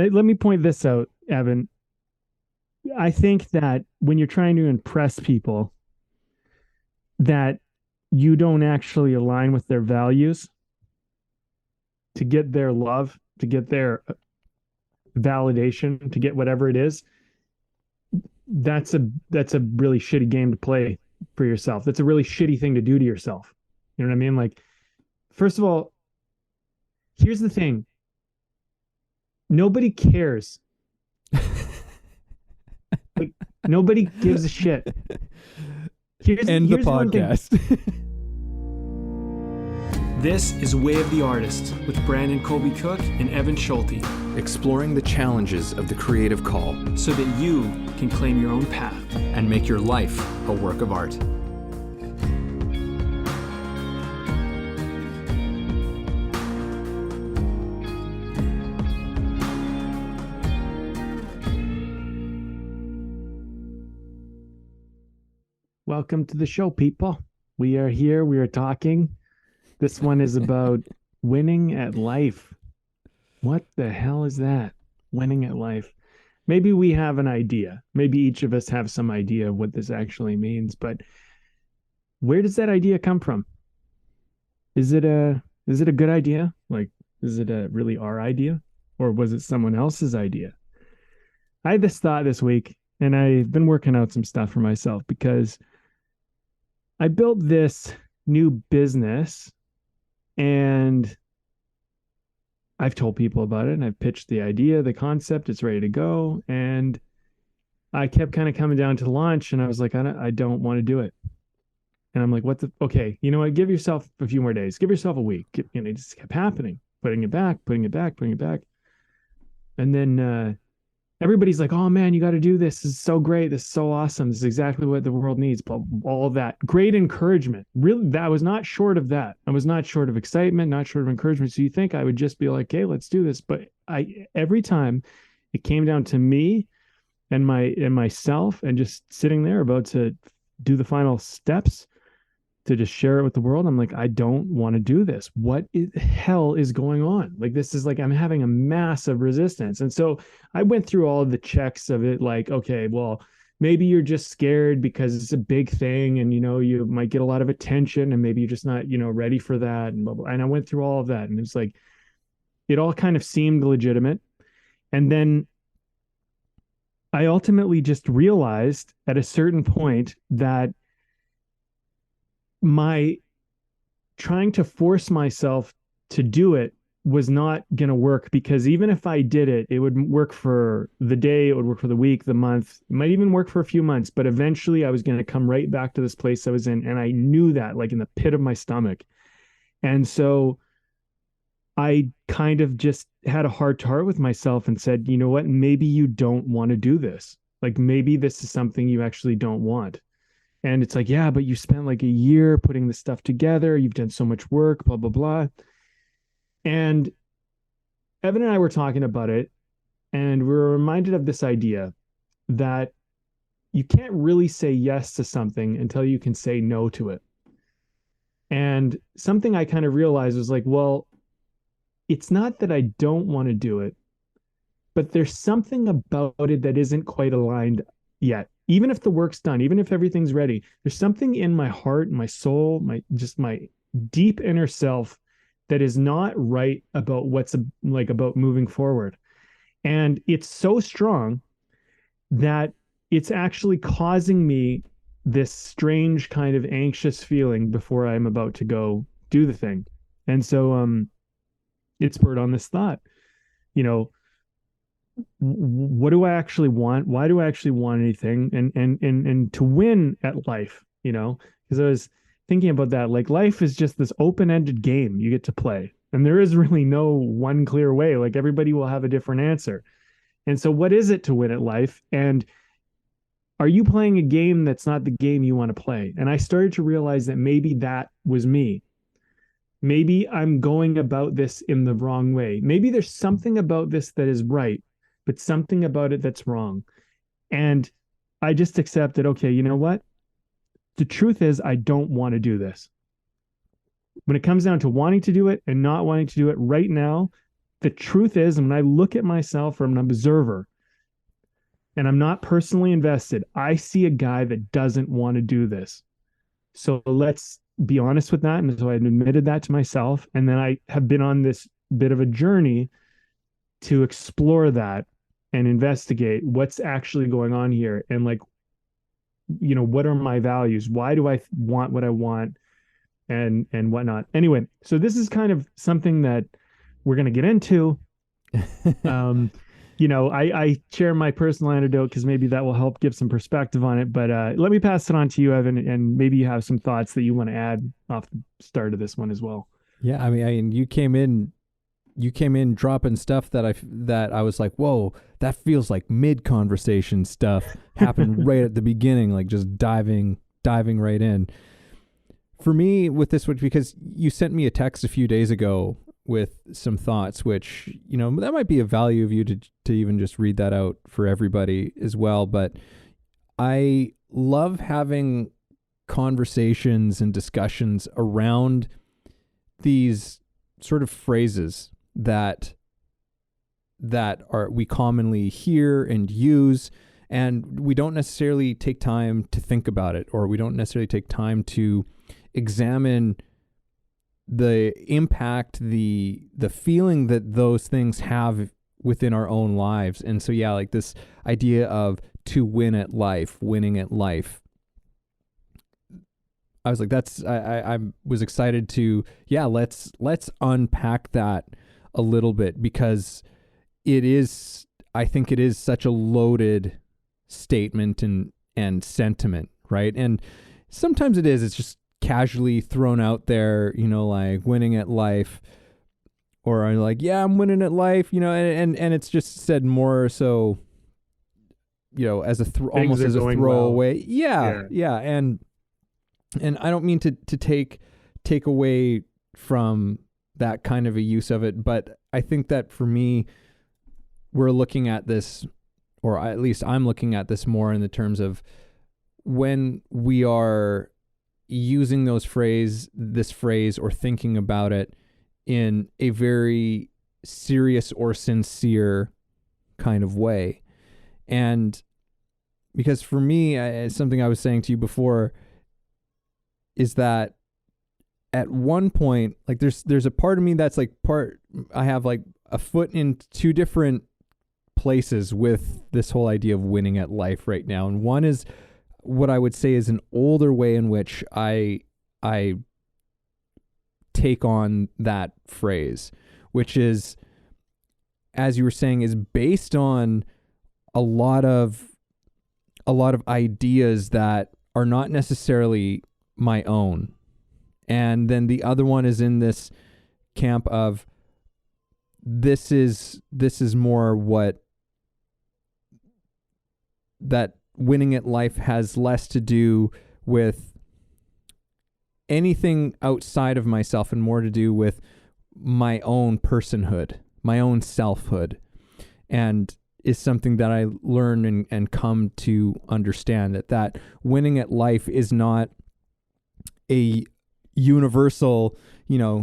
Let me point this out, Evan. I think that when you're trying to impress people, that you don't actually align with their values to get their love, to get their validation, to get whatever it is, that's a really shitty game to play for yourself. That's a really shitty thing to do to yourself. You know what I mean? Like, first of all, here's the thing. Nobody cares. Like, nobody gives a shit. End the Here's one thing. podcast. This is Way of the Artist with Brandon Colby Cook and Evan Schulte, Exploring the challenges of the creative call so that you can claim your own path. and make your life a work of art. Welcome to the show, people. We are here. We are talking. This one is about winning at life. What the hell is that? Winning at life. Maybe we have an idea. Maybe each of us have some idea of what this actually means, but where does that idea come from? Is it a good idea? Like, is it a really our idea? Or was it someone else's idea? I had this thought this week, and I've been working out some stuff for myself because I built this new business and I've told people about it and I've pitched the idea, the concept, it's ready to go. And I kept kind of coming down to launch and I was like, I don't want to do it. And I'm like, okay, you know what? Give yourself a few more days, give yourself a week. It just kept happening, putting it back. And then, everybody's like, oh man, you got to do this. This is so great. This is so awesome. This is exactly what the world needs. All of that great encouragement. Really, that was not short of that. I was not short of excitement, not short of encouragement. So you think I would just be like, hey, let's do this. But every time it came down to me and myself and just sitting there about to do the final steps to just share it with the world, I'm like, I don't want to do this. What hell is going on? Like, this is like, I'm having a massive resistance. And so I went through all of the checks of it, like, okay, well, maybe you're just scared because it's a big thing and, you might get a lot of attention and maybe you're just not, ready for that. And blah, blah. And I went through all of that and it's like, it all kind of seemed legitimate. And then I ultimately just realized at a certain point that my trying to force myself to do it was not going to work, because even if I did it, it would work for the day, it would work for the week, the month, it might even work for a few months, but eventually I was going to come right back to this place I was in. And I knew that, like, in the pit of my stomach. And so I kind of just had a heart to heart with myself and said, you know what, maybe you don't want to do this. Like, maybe this is something you actually don't want. And it's like, yeah, but you spent like a year putting this stuff together. You've done so much work, blah, blah, blah. And Evan and I were talking about it, and we were reminded of this idea that you can't really say yes to something until you can say no to it. And something I kind of realized was like, well, it's not that I don't want to do it, but there's something about it that isn't quite aligned yet. Even if the work's done, even if everything's ready, there's something in my heart, my soul, my deep inner self that is not right about what's like about moving forward. And it's so strong that it's actually causing me this strange kind of anxious feeling before I'm about to go do the thing. And so it spurred on this thought, what do I actually want? Why do I actually want anything? And to win at life, because I was thinking about that. Like, life is just this open-ended game you get to play. And there is really no one clear way. Like, everybody will have a different answer. And so what is it to win at life? And are you playing a game that's not the game you want to play? And I started to realize that maybe that was me. Maybe I'm going about this in the wrong way. Maybe there's something about this that is right, but something about it that's wrong. And I just accepted, okay, you know what? The truth is, I don't want to do this. When it comes down to wanting to do it and not wanting to do it right now, the truth is, when I look at myself from an observer and I'm not personally invested, I see a guy that doesn't want to do this. So let's be honest with that. And so I admitted that to myself. And then I have been on this bit of a journey to explore that and investigate what's actually going on here. And like, what are my values? Why do I want what I want and whatnot? Anyway, so this is kind of something that we're going to get into. um, I share my personal anecdote because maybe that will help give some perspective on it. But let me pass it on to you, Evan, and maybe you have some thoughts that you want to add off the start of this one as well. Yeah, I mean, you came in dropping stuff that I was like, whoa, that feels like mid-conversation stuff happened right at the beginning, like just diving right in. For me, with this one, because you sent me a text a few days ago with some thoughts, which, that might be of value of you to even just read that out for everybody as well. But I love having conversations and discussions around these sort of phrases that we commonly hear and use, and we don't necessarily take time to think about it, or we don't necessarily take time to examine the impact, the feeling that those things have within our own lives. And so, yeah, like this idea of to win at life, winning at life. I was like, I was excited to, let's unpack that a little bit, because I think it is such a loaded statement and sentiment, right? And sometimes it's just casually thrown out there, like winning at life, or I'm like, yeah, I'm winning at life, and it's just said more so, as almost as a throwaway. Well. Yeah. And I don't mean to take away from that kind of a use of it, but I think that for me, we're looking at this, or at least I'm looking at this more in the terms of when we are using this phrase or thinking about it in a very serious or sincere kind of way. And because for me, something I was saying to you before is that at one point, like there's a part of me that's like I have like a foot in two different places with this whole idea of winning at life right now. And one is what I would say is an older way in which I take on that phrase, which is, as you were saying, is based on a lot of ideas that are not necessarily my own. And then the other one is in this camp of this is more what that winning at life has less to do with anything outside of myself and more to do with my own personhood, my own selfhood, and is something that I learn and come to understand that winning at life is not a universal,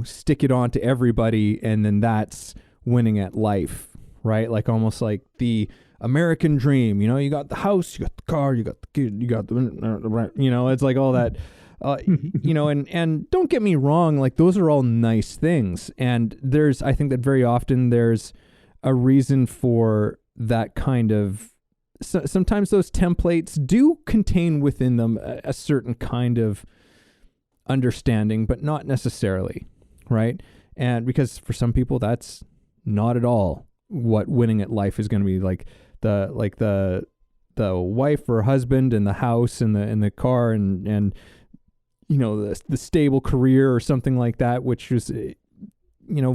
stick it on to everybody and then that's winning at life, right? Like almost like the American dream, you got the house, you got the car, you got the kid, you got the it's like all that, and don't get me wrong, like those are all nice things. And I think that very often there's a reason for that kind of, sometimes those templates do contain within them a certain kind of understanding, but not necessarily, right? And because for some people that's not at all what winning at life is going to be, like the wife or husband and the house and the car and the stable career or something like that, which is,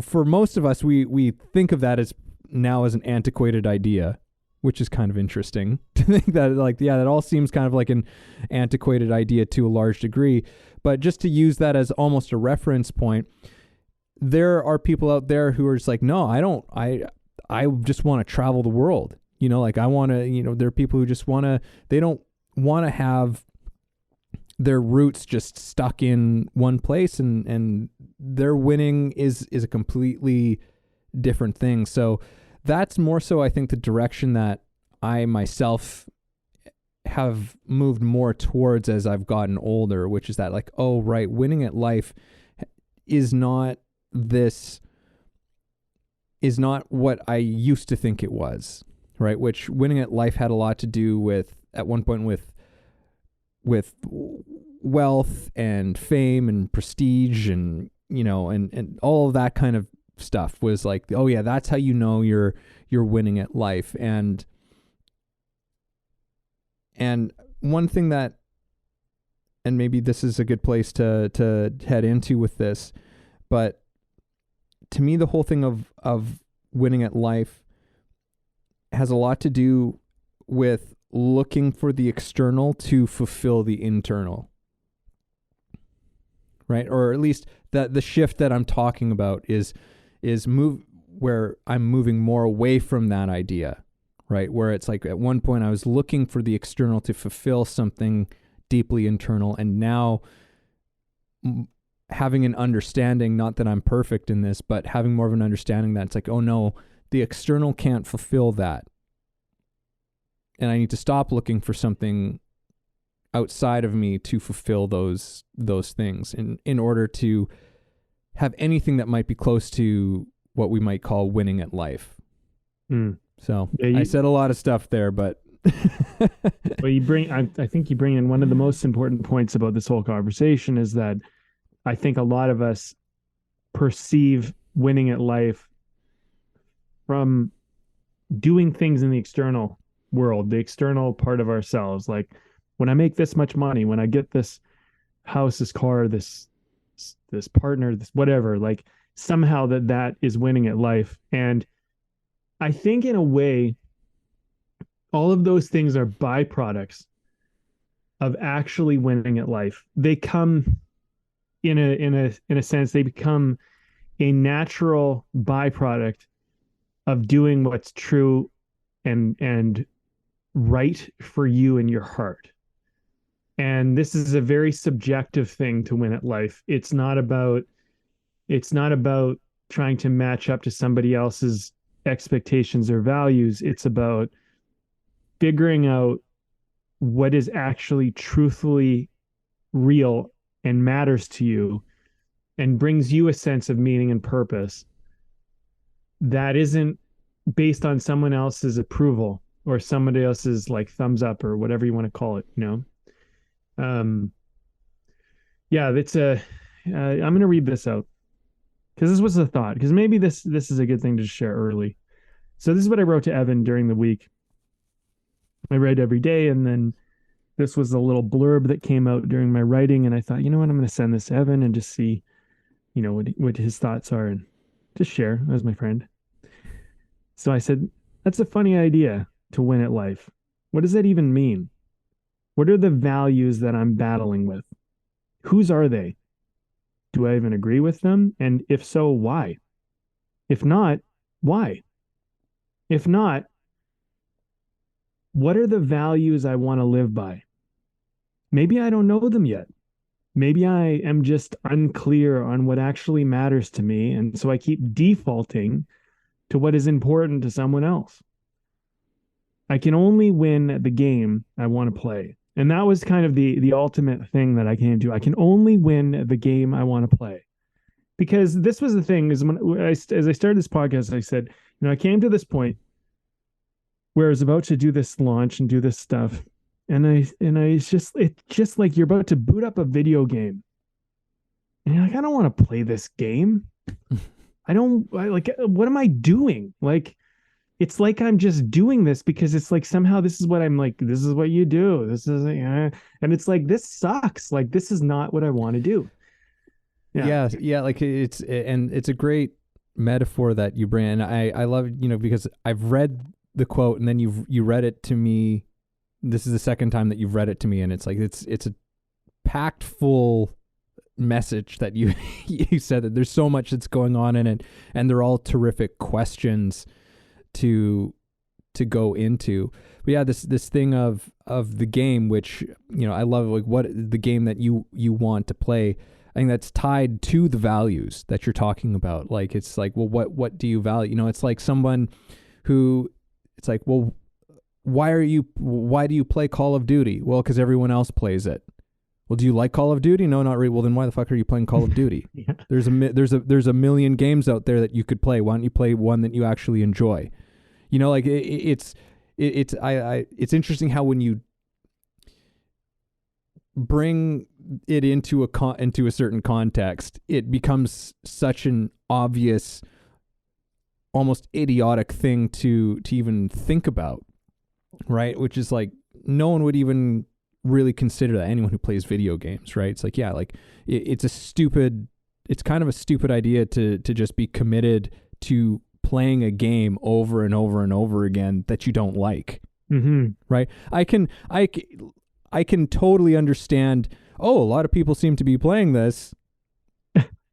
for most of us, we think of that as now as an antiquated idea, which is kind of interesting to think that that all seems kind of like an antiquated idea to a large degree. But just to use that as almost a reference point, there are people out there who are just like, no, I just want to travel the world. I want to, there are people who just they don't want to have their roots just stuck in one place, and their winning is a completely different things. So that's more so, I think, the direction that I myself have moved more towards as I've gotten older, which is that, like, oh, right, winning at life is not what I used to think it was, right? Which winning at life had a lot to do with, at one point, with wealth and fame and prestige and, you know, and all of that kind of stuff was like, oh yeah, that's how you know you're winning at life. And one thing that, and maybe this is a good place to head into with this, but to me, the whole thing of winning at life has a lot to do with looking for the external to fulfill the internal, right? Or at least the shift that I'm talking about is where I'm moving more away from that idea, right? Where it's like, at one point I was looking for the external to fulfill something deeply internal, and now having an understanding, not that I'm perfect in this, but having more of an understanding that it's like, oh no, the external can't fulfill that. And I need to stop looking for something outside of me to fulfill those things in order to have anything that might be close to what we might call winning at life. So yeah, I said a lot of stuff there, but well, I think you bring in one of the most important points about this whole conversation, is that I think a lot of us perceive winning at life from doing things in the external world, the external part of ourselves. Like, when I make this much money, when I get this house, this car, this partner, this whatever, like, somehow that is winning at life. And I think, in a way, all of those things are byproducts of actually winning at life. They come in a sense, they become a natural byproduct of doing what's true and right for you in your heart. And this is a very subjective thing to win at life. It's not about trying to match up to somebody else's expectations or values. It's about figuring out what is actually truthfully real and matters to you and brings you a sense of meaning and purpose that isn't based on someone else's approval or somebody else's, like, thumbs up or whatever you want to call it, you know? Yeah, I'm going to read this out because this was a thought, because maybe this is a good thing to share early. So this is what I wrote to Evan during the week. I write every day, and then this was a little blurb that came out during my writing, and I thought, you know what, I'm going to send this to Evan and just see, you know, what his thoughts are and just share as my friend. So I said, that's a funny idea, to win at life. What does that even mean? What are the values that I'm battling with? Whose are they? Do I even agree with them? And if so, why? If not, why? If not, what are the values I want to live by? Maybe I don't know them yet. Maybe I am just unclear on what actually matters to me, and so I keep defaulting to what is important to someone else. I can only win the game I want to play. And that was kind of the ultimate thing that I came to. I can only win the game I want to play. Because this was the thing, is as I started this podcast, I said, you know, I came to this point where I was about to do this launch and do this stuff. And it's just like you're about to boot up a video game. And you're like, I don't want to play this game. What am I doing? Like, it's like I'm just doing this because it's like somehow this is what I'm like, this is what you do. This is, and it's like, this sucks. Like, this is not what I want to do. Yeah. Like, it's a great metaphor that you bring in. I love, you know, because I've read the quote and then you read it to me. This is the second time that you've read it to me. And it's like, it's a packed full message that you said, that there's so much that's going on in it, and they're all terrific questions to go into. But yeah, this thing of the game, which, you know, I love, like, what the game that you want to play. I think that's tied to the values that you're talking about. Like, it's like, well, what do you value? You know, it's like someone who, it's like, well, why do you play Call of Duty? Well, because everyone else plays it. Well, do you like Call of Duty? No, not really. Well, then why the fuck are you playing Call of Duty? Yeah. There's a million games out there that you could play. Why don't you play one that you actually enjoy? You know, like it's interesting how when you bring it into a certain context, it becomes such an obvious, almost idiotic thing to even think about, right? Which is like, no one would even really consider that, anyone who plays video games, right? It's like, yeah, like it's kind of a stupid idea to just be committed to playing a game over and over and over again that you don't like. Mm-hmm. Right? I can totally understand, oh, a lot of people seem to be playing this.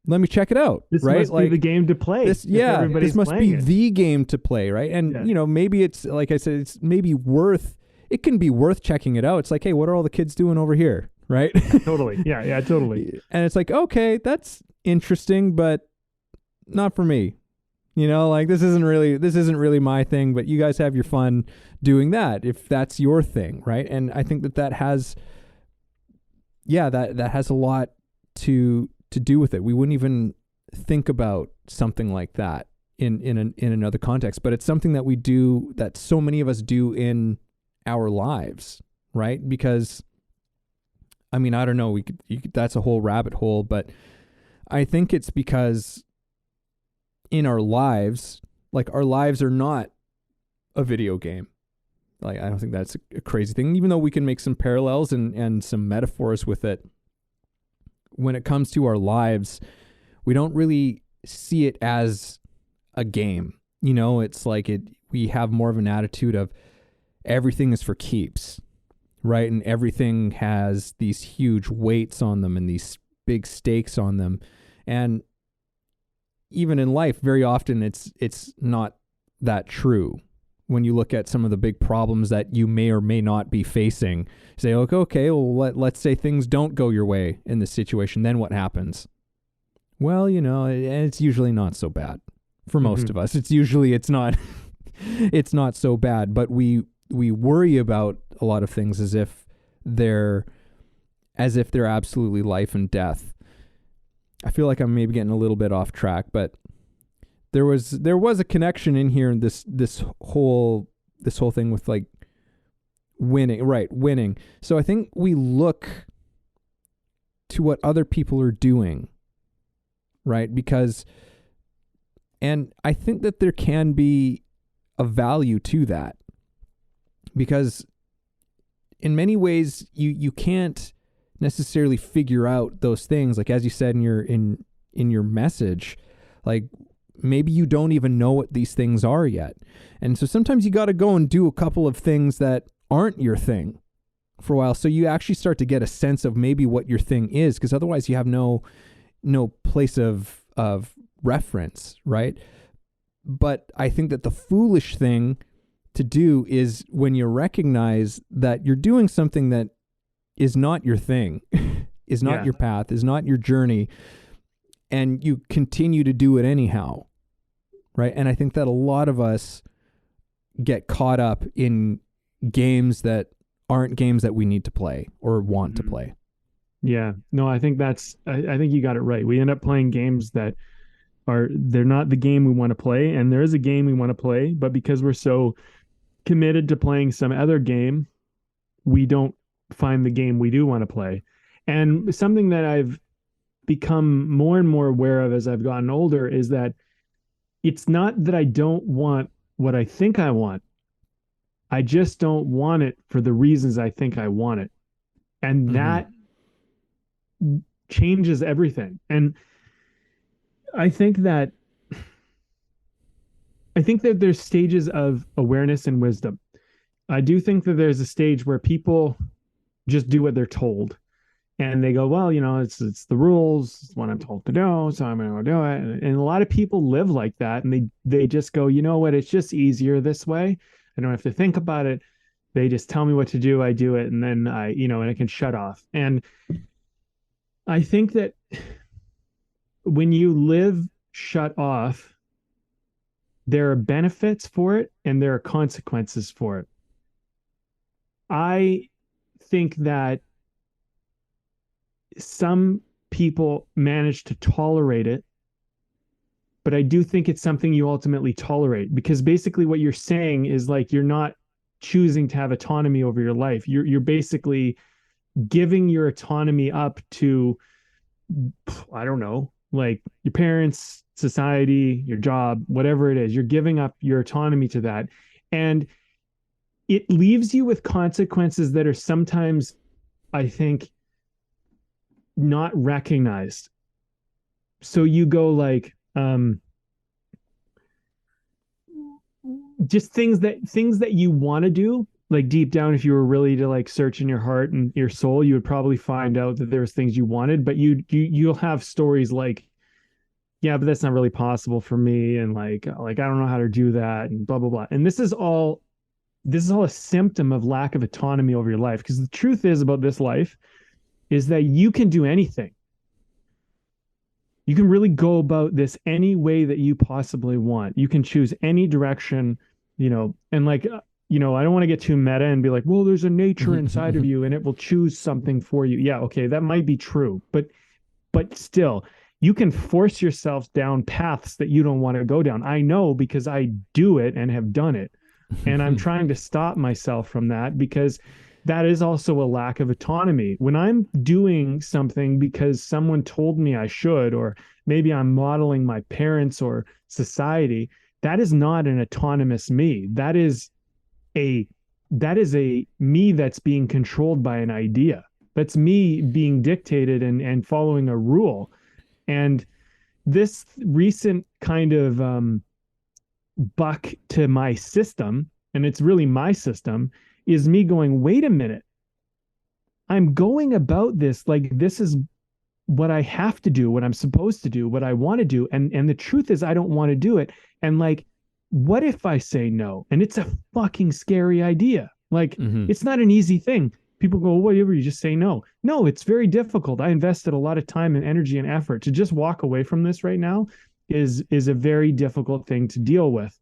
Let me check it out. This right? must be the game to play. This must be the game to play, right? And you know, maybe it's, like I said, it can be worth checking it out. It's like, hey, what are all the kids doing over here? Right? Totally. Yeah, totally. And it's like, okay, that's interesting, but not for me. You know, like this isn't really my thing, but you guys have your fun doing that if that's your thing, right? And I think that has that has a lot to do with it. We wouldn't even think about something like that in another context, but it's something that we do, that so many of us do in our lives, right? Because I mean, I don't know, that's a whole rabbit hole, but I think it's because in our lives, like our lives are not a video game. Like, I don't think that's a crazy thing, even though we can make some parallels and some metaphors with it. When it comes to our lives, we don't really see it as a game. You know, it's like we have more of an attitude of everything is for keeps, right? And everything has these huge weights on them and these big stakes on them. And even in life, very often it's not that true. When you look at some of the big problems that you may or may not be facing, say, okay, well, let's say things don't go your way in this situation. Then what happens? Well, you know, it's usually not so bad for most of us. It's not, it's not so bad, but we worry about a lot of things as if they're absolutely life and death. I feel like I'm maybe getting a little bit off track, but there was a connection in here in this whole thing with like winning, right? Winning. So I think we look to what other people are doing, right? And I think that there can be a value to that, because in many ways you can't necessarily figure out those things. Like, as you said in your message, like maybe you don't even know what these things are yet. And so sometimes you got to go and do a couple of things that aren't your thing for a while, so you actually start to get a sense of maybe what your thing is, because otherwise you have no place of reference, right? But I think that the foolish thing to do is when you recognize that you're doing something that is not your thing, is not your path, is not your journey, and you continue to do it anyhow, right? And I think that a lot of us get caught up in games that aren't games that we need to play or want to play. Yeah, no, I think I think you got it right. We end up playing games that they're not the game we want to play, and there is a game we want to play, but because we're so committed to playing some other game, we don't find the game we do want to play. And something that I've become more and more aware of as I've gotten older is that it's not that I don't want what I think I want. I just don't want it for the reasons I think I want it. And that changes everything. And I think that there's stages of awareness and wisdom. I do think that there's a stage where people just do what they're told, and they go, well, you know, it's the rules, it's what I'm told to do, so I'm going to go do it. And a lot of people live like that, and they just go, you know what, it's just easier this way. I don't have to think about it. They just tell me what to do, I do it, and then and I can shut off. And I think that when you live shut off, there are benefits for it and there are consequences for it. I think that some people manage to tolerate it, but I do think it's something you ultimately tolerate, because basically what you're saying is like you're not choosing to have autonomy over your life. You're basically giving your autonomy up to, I don't know, like your parents, society, your job, whatever it is. You're giving up your autonomy to that. And it leaves you with consequences that are sometimes, I think, not recognized. So you go like, just things that you want to do, like deep down, if you were really to like search in your heart and your soul, you would probably find out that there's things you wanted, but you'll have stories like, yeah, but that's not really possible for me, and like I don't know how to do that, and blah blah blah. And this is all a symptom of lack of autonomy over your life, because the truth is about this life is that you can do anything. You can really go about this any way that you possibly want. You can choose any direction, and like, I don't want to get too meta and be like, well, there's a nature inside of you and it will choose something for you. Yeah, okay, that might be true, but still, you can force yourself down paths that you don't want to go down. I know, because I do it and have done it. And I'm trying to stop myself from that, because that is also a lack of autonomy. When I'm doing something because someone told me I should, or maybe I'm modeling my parents or society, that is not an autonomous me. That is a me that's being controlled by an idea. That's me being dictated and following a rule. And this recent kind of buck to my system, and it's really my system, is me going, wait a minute, I'm going about this like this is what I have to do, what I'm supposed to do, what I want to do. And the truth is I don't want to do it. And like, what if I say no? And it's a fucking scary idea. Like, it's not an easy thing. People go, whatever, you just say no. No, it's very difficult. I invested a lot of time and energy and effort. To just walk away from this right now is a very difficult thing to deal with.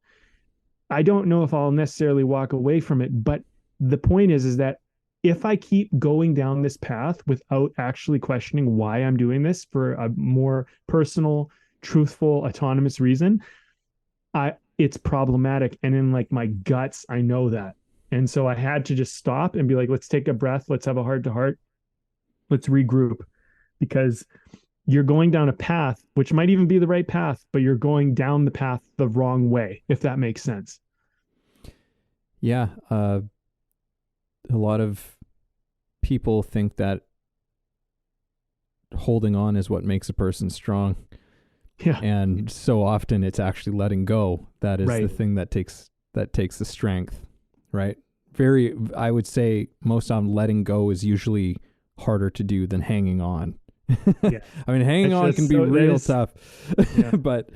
I don't know if I'll necessarily walk away from it, but the point is that if I keep going down this path without actually questioning why I'm doing this for a more personal, truthful, autonomous reason, it's problematic. And in like my guts, I know that. And so I had to just stop and be like, let's take a breath. Let's have a heart to heart. Let's regroup, because you're going down a path, which might even be the right path, but you're going down the path the wrong way, if that makes sense. Yeah. A lot of people think that holding on is what makes a person strong. Yeah. And so often it's actually letting go that is the thing that takes the strength, right? I would say most often letting go is usually harder to do than hanging on. Yeah. I mean, hanging on can be real tough, but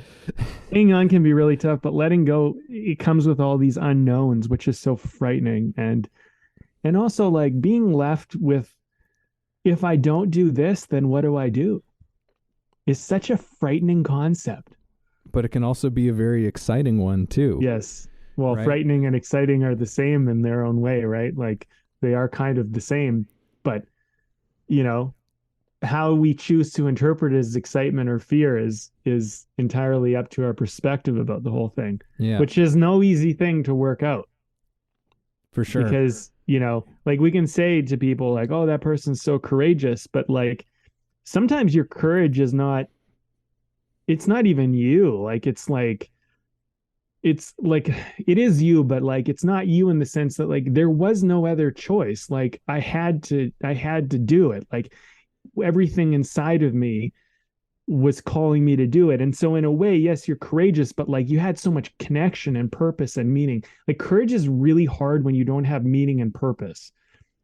hanging on can be really tough, but letting go, it comes with all these unknowns, which is so frightening. And also like being left with, if I don't do this, then what do I do? Is such a frightening concept. But it can also be a very exciting one too. Yes. Well, right? Frightening and exciting are the same in their own way, right? Like they are kind of the same, but how we choose to interpret it as excitement or fear is entirely up to our perspective about the whole thing. Yeah. Which is no easy thing to work out. For sure. Because, like we can say to people like, oh, that person's so courageous, but like sometimes your courage is not, it's not even you. Like it's like it is you, but like it's not you in the sense that like there was no other choice. Like I had to do it. Like everything inside of me was calling me to do it. And so in a way, yes, you're courageous, but like you had so much connection and purpose and meaning. Like courage is really hard when you don't have meaning and purpose.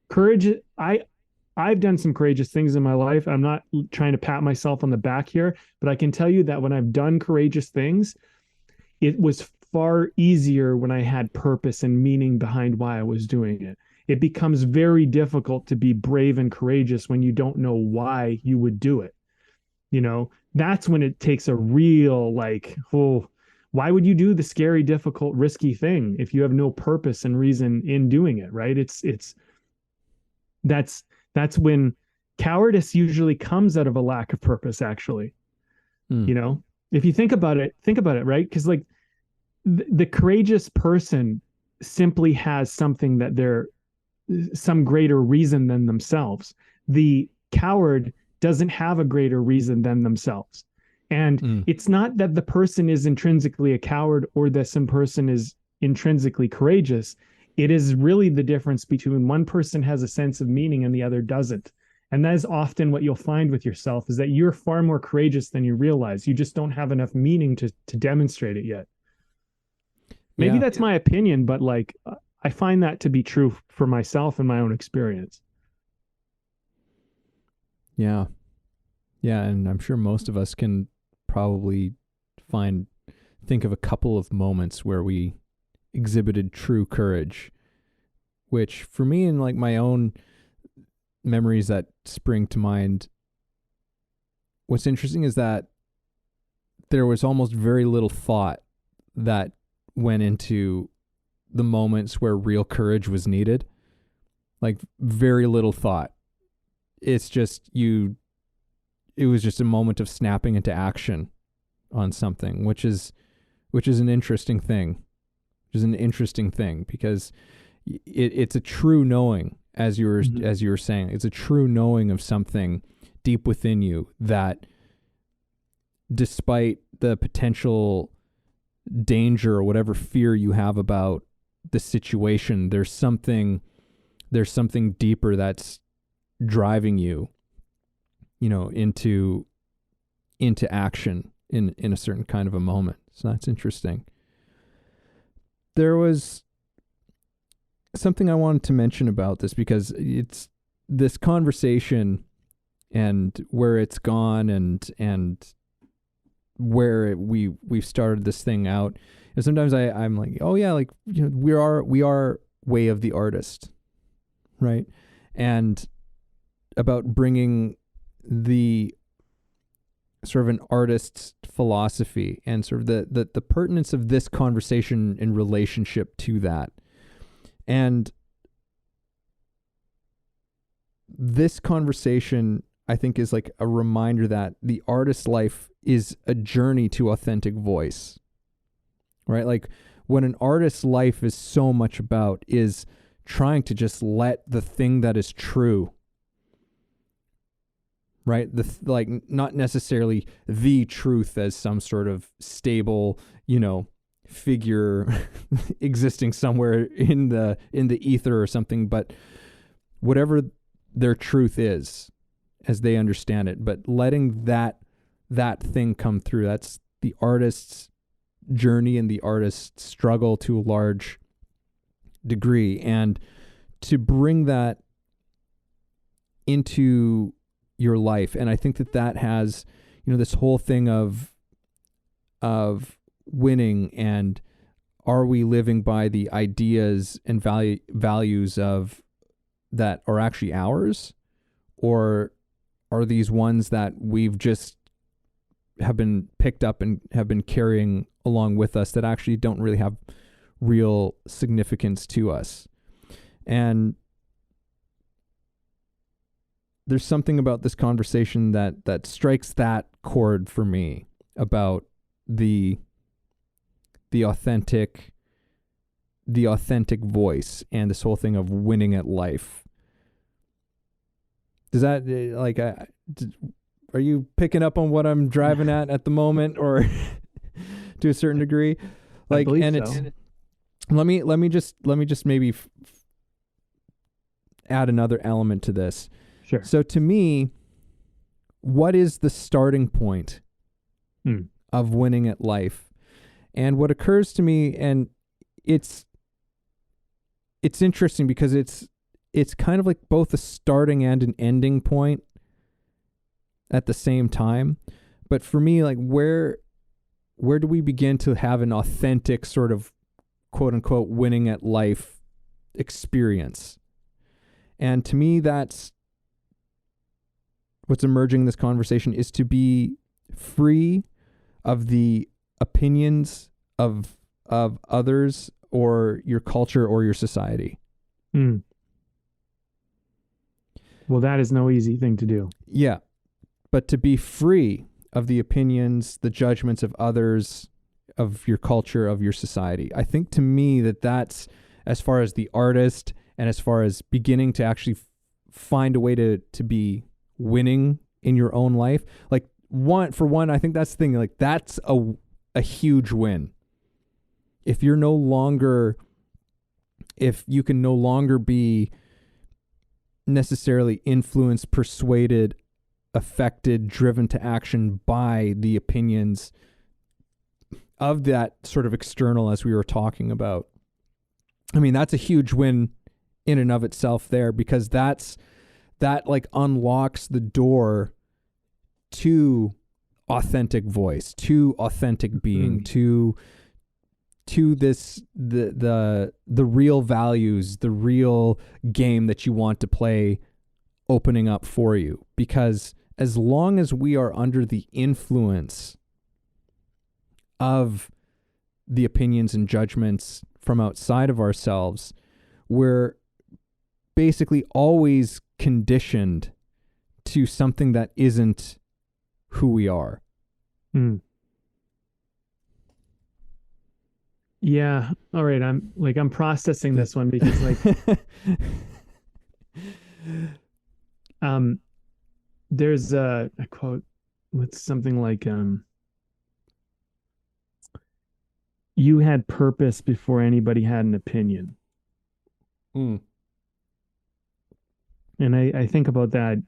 Courage, I've done some courageous things in my life. I'm not trying to pat myself on the back here, but I can tell you that when I've done courageous things, it was far easier when I had purpose and meaning behind why I was doing it. it becomes very difficult to be brave and courageous when you don't know why you would do it. You know, that's when it takes a real like, oh, why would you do the scary, difficult, risky thing if you have no purpose and reason in doing it, right? It's that's that's when cowardice usually comes out of a lack of purpose, actually. Mm. You know, if you think about it, right? Because like the courageous person simply has something that they're some greater reason than themselves. The coward doesn't have a greater reason than themselves. And it's not that the person is intrinsically a coward or that some person is intrinsically courageous. It is really the difference between one person has a sense of meaning and the other doesn't. And that is often what you'll find with yourself, is that you're far more courageous than you realize. You just don't have enough meaning to demonstrate it yet. Maybe that's my opinion, but like I find that to be true for myself and my own experience. Yeah. Yeah, and I'm sure most of us can probably think of a couple of moments where we exhibited true courage, which for me, in like my own memories that spring to mind, what's interesting is that there was almost very little thought that went into the moments where real courage was needed. Like very little thought. It's just it was just a moment of snapping into action on something, which is an interesting thing. Which is an interesting thing because it's a true knowing, as you were saying. It's a true knowing of something deep within you that, despite the potential danger or whatever fear you have about the situation, there's something deeper that's driving you, into action in a certain kind of a moment. So that's interesting. There was something I wanted to mention about this because it's this conversation and where it's gone and where we've started this thing out. And sometimes I'm like, oh yeah, like we are way of the artist, right? And about bringing the sort of an artist's philosophy and sort of the pertinence of this conversation in relationship to that. And this conversation, I think, is like a reminder that the artist's life is a journey to authentic voice, right? Like what an artist's life is so much about is trying to just let the thing that is true, right? Like not necessarily the truth as some sort of stable, figure existing somewhere in the ether or something, but whatever their truth is as they understand it, but letting that thing come through. That's the artist's journey and the artist's struggle to a large degree. And to bring that into your life. And I think that has, this whole thing of winning, and are we living by the ideas and values of that are actually ours, or are these ones that we've just have been picked up and have been carrying along with us that actually don't really have real significance to us? And there's something about this conversation that strikes that chord for me about the authentic voice and this whole thing of winning at life. Does that are you picking up on what I'm driving at the moment, or to a certain degree? Like, and so. It's let me just maybe add another element to this. Sure. So to me, what is the starting point of winning at life? And what occurs to me, and it's interesting because it's kind of like both a starting and an ending point at the same time. But for me, like where do we begin to have an authentic sort of quote unquote winning at life experience? And to me, that's what's emerging in this conversation, is to be free of the opinions of others or your culture or your society. Mm. Well, that is no easy thing to do. Yeah. But to be free of the opinions, the judgments of others, of your culture, of your society. I think to me that's, as far as the artist and as far as beginning to actually find a way to be winning in your own life. Like I think that's the thing. Like that's a huge win. If you can no longer be necessarily influenced, persuaded, affected, driven to action by the opinions of that sort of external, as we were talking about. I mean, that's a huge win in and of itself there, because that like unlocks the door to authentic voice, to authentic being, to this the real values, the real game that you want to play opening up for you. Because as long as we are under the influence of the opinions and judgments from outside of ourselves, we're basically always conditioned to something that isn't who we are. Mm. Yeah. All right. I'm processing this one because like, there's a quote with something like, you had purpose before anybody had an opinion. Mm. And I think about that,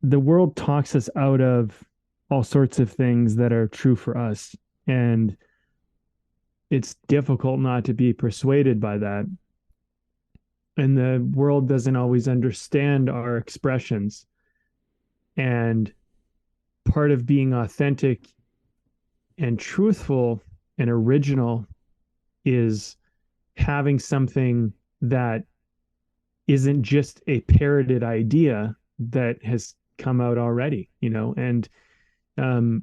the world talks us out of all sorts of things that are true for us. And it's difficult not to be persuaded by that. And the world doesn't always understand our expressions. And part of being authentic and truthful and original is having something that isn't just a parroted idea that has come out already, and I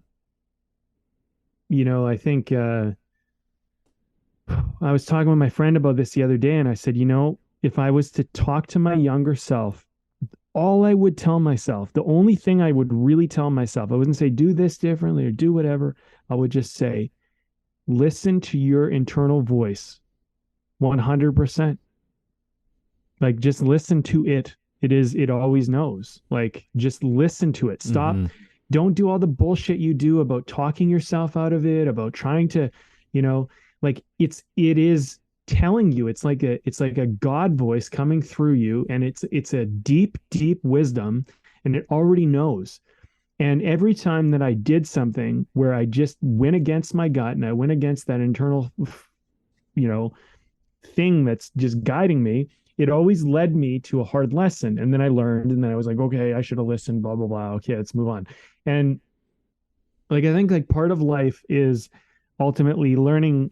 think I was talking with my friend about this the other day, and I said, if I was to talk to my younger self, all I would tell myself, the only thing I would really tell myself, I wouldn't say do this differently or do whatever. I would just say, listen to your internal voice 100%. Like, just listen to it. It always knows. Like, just listen to it. Stop. Mm-hmm. Don't do all the bullshit you do about talking yourself out of it, about trying to, like it is telling you. It's like a God voice coming through you, and it's a deep, deep wisdom, and it already knows. And every time that I did something where I just went against my gut and I went against that internal, thing that's just guiding me, it always led me to a hard lesson. And then I learned, and then I was like, okay, I should have listened, blah, blah, blah. Okay, let's move on. And like, I think like part of life is ultimately learning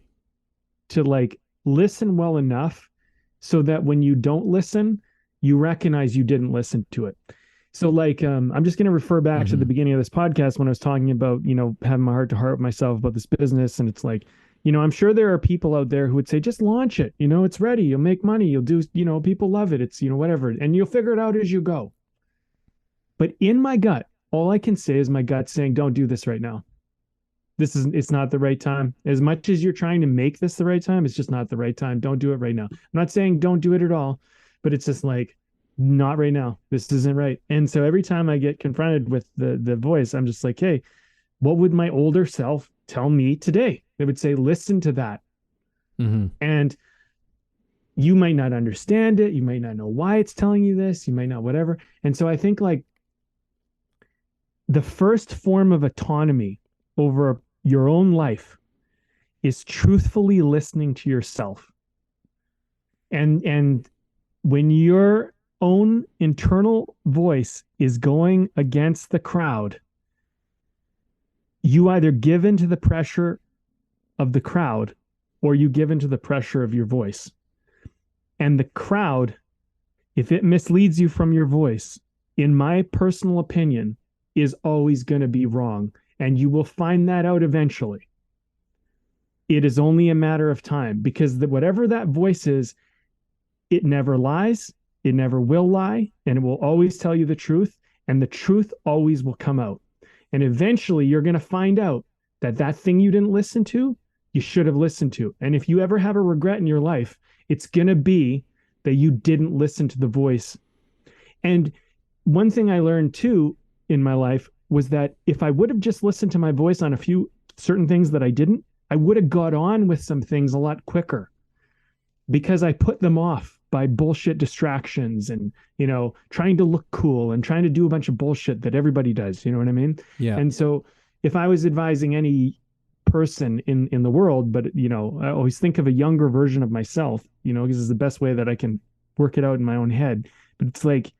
to like listen well enough so that when you don't listen, you recognize you didn't listen to it. So like, I'm just going to refer back to the beginning of this podcast when I was talking about, having my heart to heart with myself about this business. And it's like, I'm sure there are people out there who would say, just launch it. It's ready. You'll make money. You'll do, people love it. It's, whatever. And you'll figure it out as you go. But in my gut, all I can say is my gut saying, don't do this right now. It's not the right time. As much as you're trying to make this the right time, it's just not the right time. Don't do it right now. I'm not saying don't do it at all, but it's just like, not right now. This isn't right. And so every time I get confronted with the voice, I'm just like, hey, what would my older self tell me today? They would say, listen to that. Mm-hmm. And you might not understand it. You might not know why it's telling you this. You might not, whatever. And so I think like the first form of autonomy over your own life is truthfully listening to yourself. And when your own internal voice is going against the crowd, you either give in to the pressure of the crowd or you give into the pressure of your voice. And the crowd, if it misleads you from your voice, in my personal opinion, is always going to be wrong. And you will find that out eventually. It is only a matter of time because whatever that voice is, it never lies, it never will lie, and it will always tell you the truth, and the truth always will come out. And eventually you're going to find out that that thing you didn't listen to, you should have listened to. And if you ever have a regret in your life, it's going to be that you didn't listen to the voice. And one thing I learned too in my life was that if I would have just listened to my voice on a few certain things that I didn't, I would have got on with some things a lot quicker because I put them off by bullshit distractions and, trying to look cool and trying to do a bunch of bullshit that everybody does. You know what I mean? Yeah. And so if I was advising any person in the world, but, I always think of a younger version of myself, because it's the best way that I can work it out in my own head. But it's like,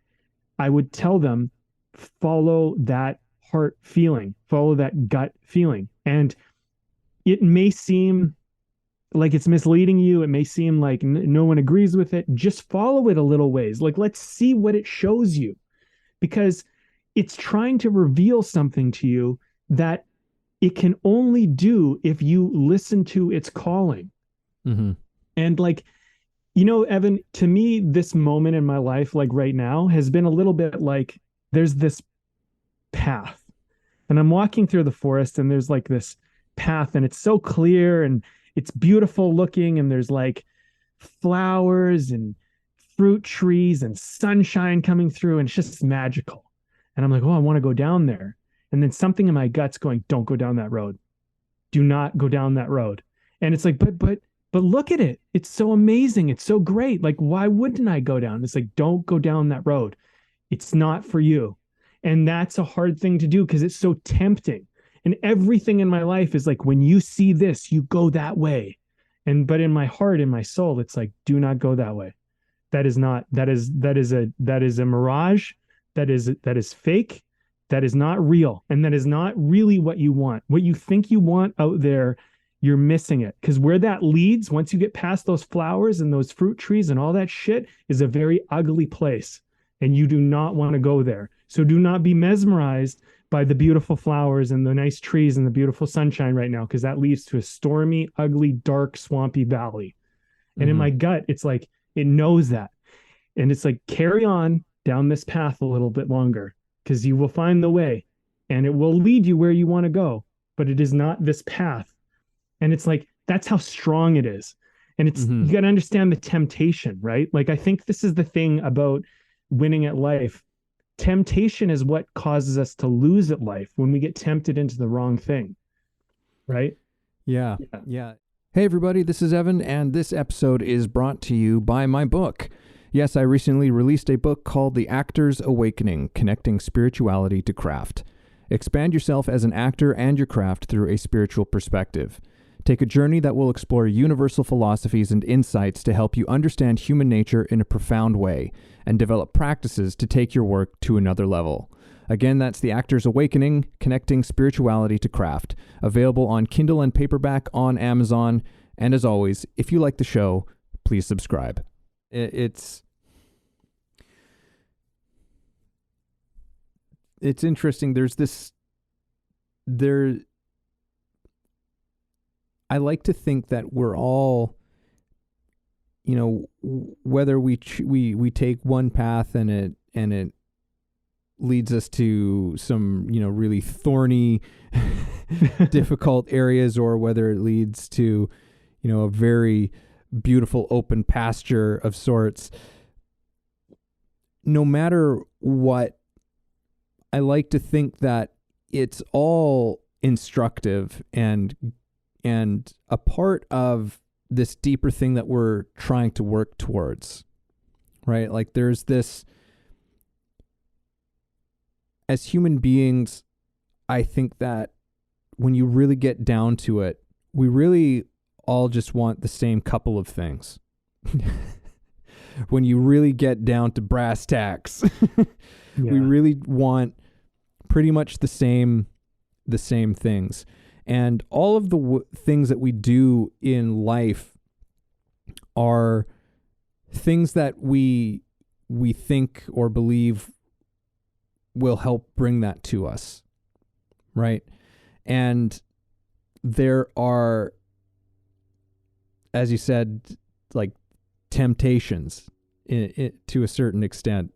I would tell them, follow that heart feeling, follow that gut feeling. And it may seem like it's misleading you. It may seem like no one agrees with it. Just follow it a little ways. Like, let's see what it shows you, because it's trying to reveal something to you that it can only do if you listen to its calling. Mm-hmm. And like, Evan, to me, this moment in my life, like right now, has been a little bit like there's this path and I'm walking through the forest and there's like this path and it's so clear and it's beautiful looking and there's like flowers and fruit trees and sunshine coming through and it's just magical. And I'm like, oh, I want to go down there. And then something in my gut's going, don't go down that road. Do not go down that road. And it's like, but look at it. It's so amazing. It's so great. Like, why wouldn't I go down? It's like, don't go down that road. It's not for you. And that's a hard thing to do because it's so tempting. And everything in my life is like, when you see this, you go that way. But in my heart, in my soul, it's like, do not go that way. That is a mirage. That is fake. That is not real. And that is not really what you want. What you think you want out there, you're missing it. Because where that leads, once you get past those flowers and those fruit trees and all that shit, is a very ugly place. And you do not want to go there. So do not be mesmerized by the beautiful flowers and the nice trees and the beautiful sunshine right now, because that leads to a stormy, ugly, dark, swampy valley. And in my gut, it's like, it knows that. And it's like, carry on down this path a little bit longer, because you will find the way and it will lead you where you want to go, but it is not this path. And it's like, that's how strong it is. And it's, you got to understand the temptation, right? Like, I think this is the thing about winning at life. Temptation is what causes us to lose at life when we get tempted into the wrong thing. Right? Yeah. Hey, everybody, this is Evan, and this episode is brought to you by my book. Yes, I recently released a book called The Actor's Awakening, Connecting Spirituality to Craft. Expand yourself as an actor and your craft through a spiritual perspective. Take a journey that will explore universal philosophies and insights to help you understand human nature in a profound way and develop practices to take your work to another level. Again, that's The Actor's Awakening, Connecting Spirituality to Craft, available on Kindle and paperback on Amazon. And as always, if you like the show, please subscribe. It's interesting. I like to think that we're all, whether we take one path and it leads us to some, really thorny, difficult areas, or whether it leads to, a very beautiful open pasture of sorts. No matter what, I like to think that it's all instructive and a part of this deeper thing that we're trying to work towards, right? Like, there's this, as human beings, I think that when you really get down to it, we really all just want the same couple of things. When you really get down to brass tacks, we really want pretty much the same things. And all of the things that we do in life are things that we think or believe will help bring that to us, right? And there are, as you said, like temptations to a certain extent.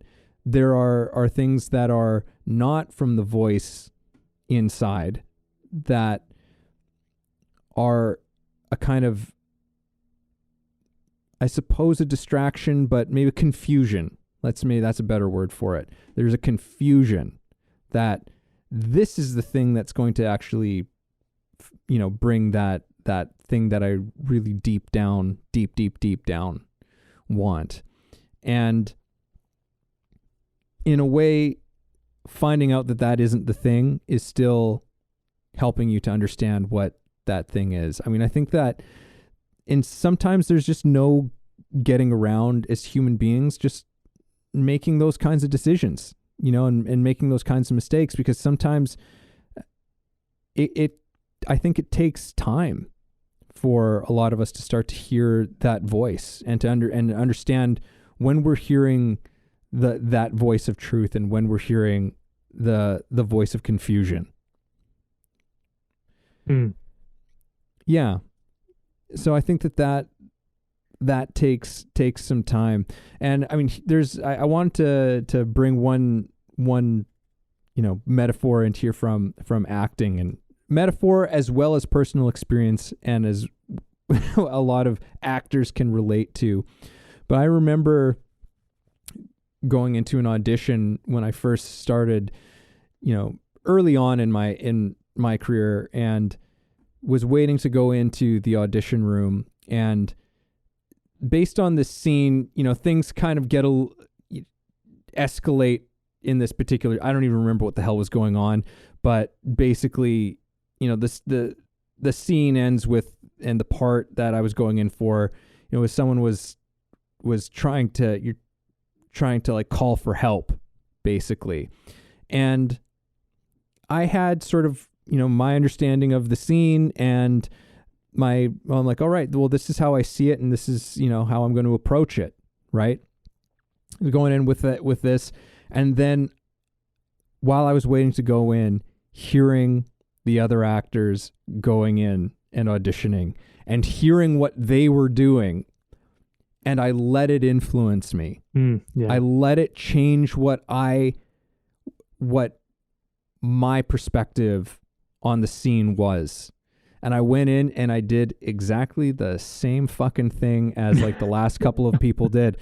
There are things that are not from the voice inside that are a kind of, I suppose, a distraction, but maybe confusion. Maybe that's a better word for it. There's a confusion that this is the thing that's going to actually, bring that thing that I really deep down want. And in a way, finding out that isn't the thing is still helping you to understand what that thing is. I mean, I think that sometimes there's just no getting around as human beings, just making those kinds of decisions, and making those kinds of mistakes, because sometimes I think it takes time for a lot of us to start to hear that voice and to understand when we're hearing that voice of truth and when we're hearing the voice of confusion. Yeah. So I think that takes some time. And I mean, I wanted to bring one metaphor into here from acting, and metaphor as well as personal experience, and as a lot of actors can relate to. But I remember going into an audition when I first started, early on in my career, and was waiting to go into the audition room. And based on this scene, things kind of escalate in this particular, I don't even remember what the hell was going on, but basically, the scene ends with, and the part that I was going in for, was someone was trying to like call for help, basically. And I had sort of, my understanding of the scene, and I'm like, all right, well, this is how I see it, and this is, how I'm going to approach it, right? Going in with this, and then while I was waiting to go in, hearing the other actors going in and auditioning, and hearing what they were doing, and I let it influence me. Yeah. I let it change what my perspective on the scene was. And I went in and I did exactly the same fucking thing as like the last couple of people did,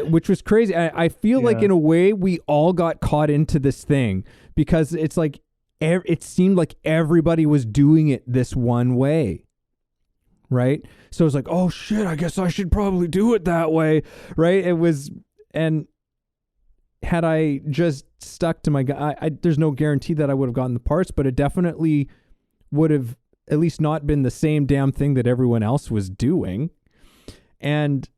which was crazy. I feel like in a way we all got caught into this thing, because it's like, it seemed like everybody was doing it this one way. Right. So it's like, oh shit, I guess I should probably do it that way. Right. It was, and had I just stuck to my there's no guarantee that I would have gotten the parts, but it definitely would have at least not been the same damn thing that everyone else was doing. And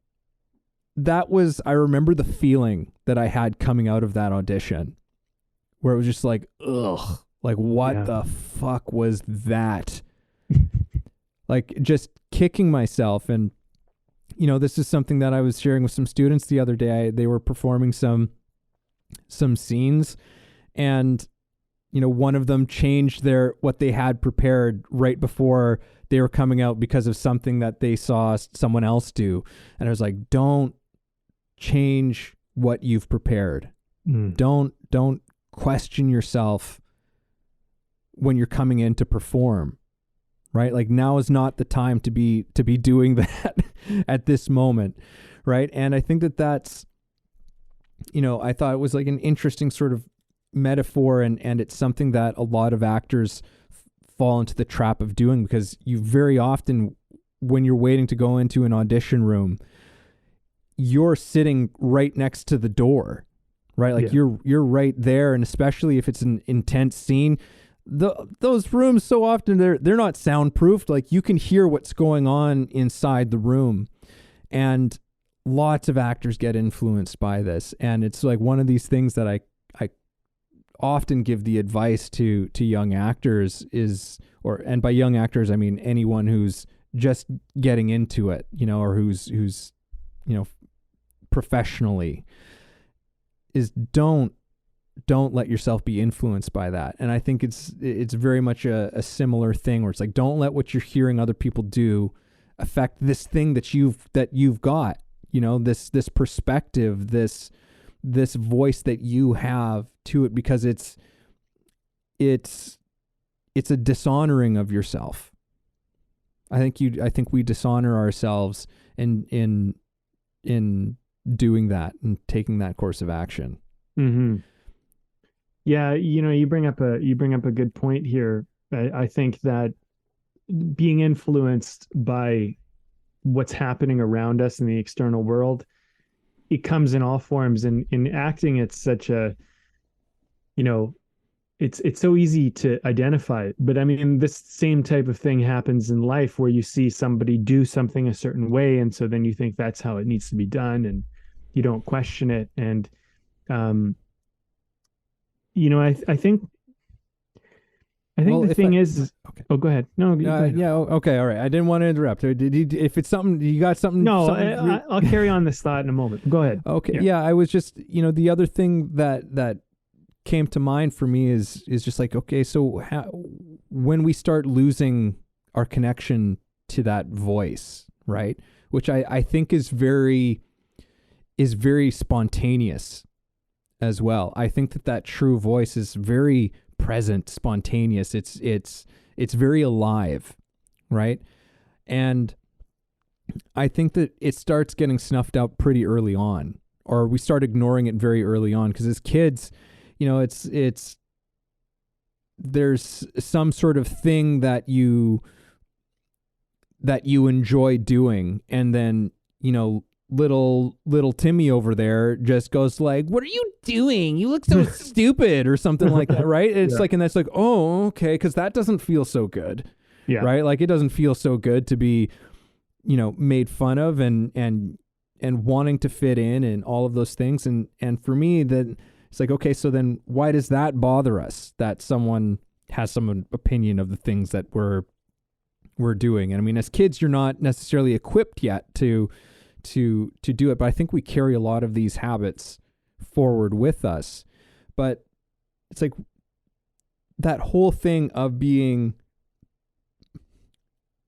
that was, I remember the feeling that I had coming out of that audition, where it was just like, ugh, like what the fuck was that? Like just kicking myself. And, this is something that I was sharing with some students the other day. They were performing some scenes, and one of them changed what they had prepared right before they were coming out because of something that they saw someone else do. And I was like, don't change what you've prepared. Don't question yourself when you're coming in to perform, right? Like now is not the time to be doing that at this moment. Right. And I think that's, I thought it was like an interesting sort of metaphor, and it's something that a lot of actors fall into the trap of doing, because you very often, when you're waiting to go into an audition room, you're sitting right next to the door, right? Like you're right there. And especially if it's an intense scene, those rooms so often they're not soundproofed. Like you can hear what's going on inside the room, and lots of actors get influenced by this. And it's like one of these things that I often give the advice to young actors is, and by young actors, I mean anyone who's just getting into it, or who's professionally, is don't let yourself be influenced by that. And I think it's very much a similar thing where it's like, don't let what you're hearing other people do affect this thing that you've got, this perspective, this voice that you have to it, because it's a dishonoring of yourself. I think we dishonor ourselves in doing that and taking that course of action. Mm-hmm. Yeah, you bring up a good point here. I think that being influenced by what's happening around us in the external world, it comes in all forms. And in acting, it's such a, it's so easy to identify it. But I mean, this same type of thing happens in life where you see somebody do something a certain way, and so then you think that's how it needs to be done, and you don't question it. And I think the thing is, okay. Oh, go ahead. No, go ahead. Yeah. Okay. All right. I didn't want to interrupt. If it's something, you got something. No, something I'll carry on this thought in a moment. Go ahead. Okay. Yeah. I was just, the other thing that came to mind for me is just like, okay, so when we start losing our connection to that voice, right? Which I think is very spontaneous as well. I think that true voice is very present, spontaneous. It's very alive, right? And I think that it starts getting snuffed out pretty early on, or we start ignoring it very early on, because as kids, there's some sort of thing that you enjoy doing, and then little Timmy over there just goes like, "What are you doing? You look so stupid," or something like that, right? It's like, and that's like, oh, okay, because that doesn't feel so good, right? Like, it doesn't feel so good to be, made fun of and wanting to fit in and all of those things, and for me, that it's like, okay, so then why does that bother us? That someone has some opinion of the things that we're doing, and I mean, as kids, you're not necessarily equipped yet to do it, but I think we carry a lot of these habits forward with us. But it's like that whole thing of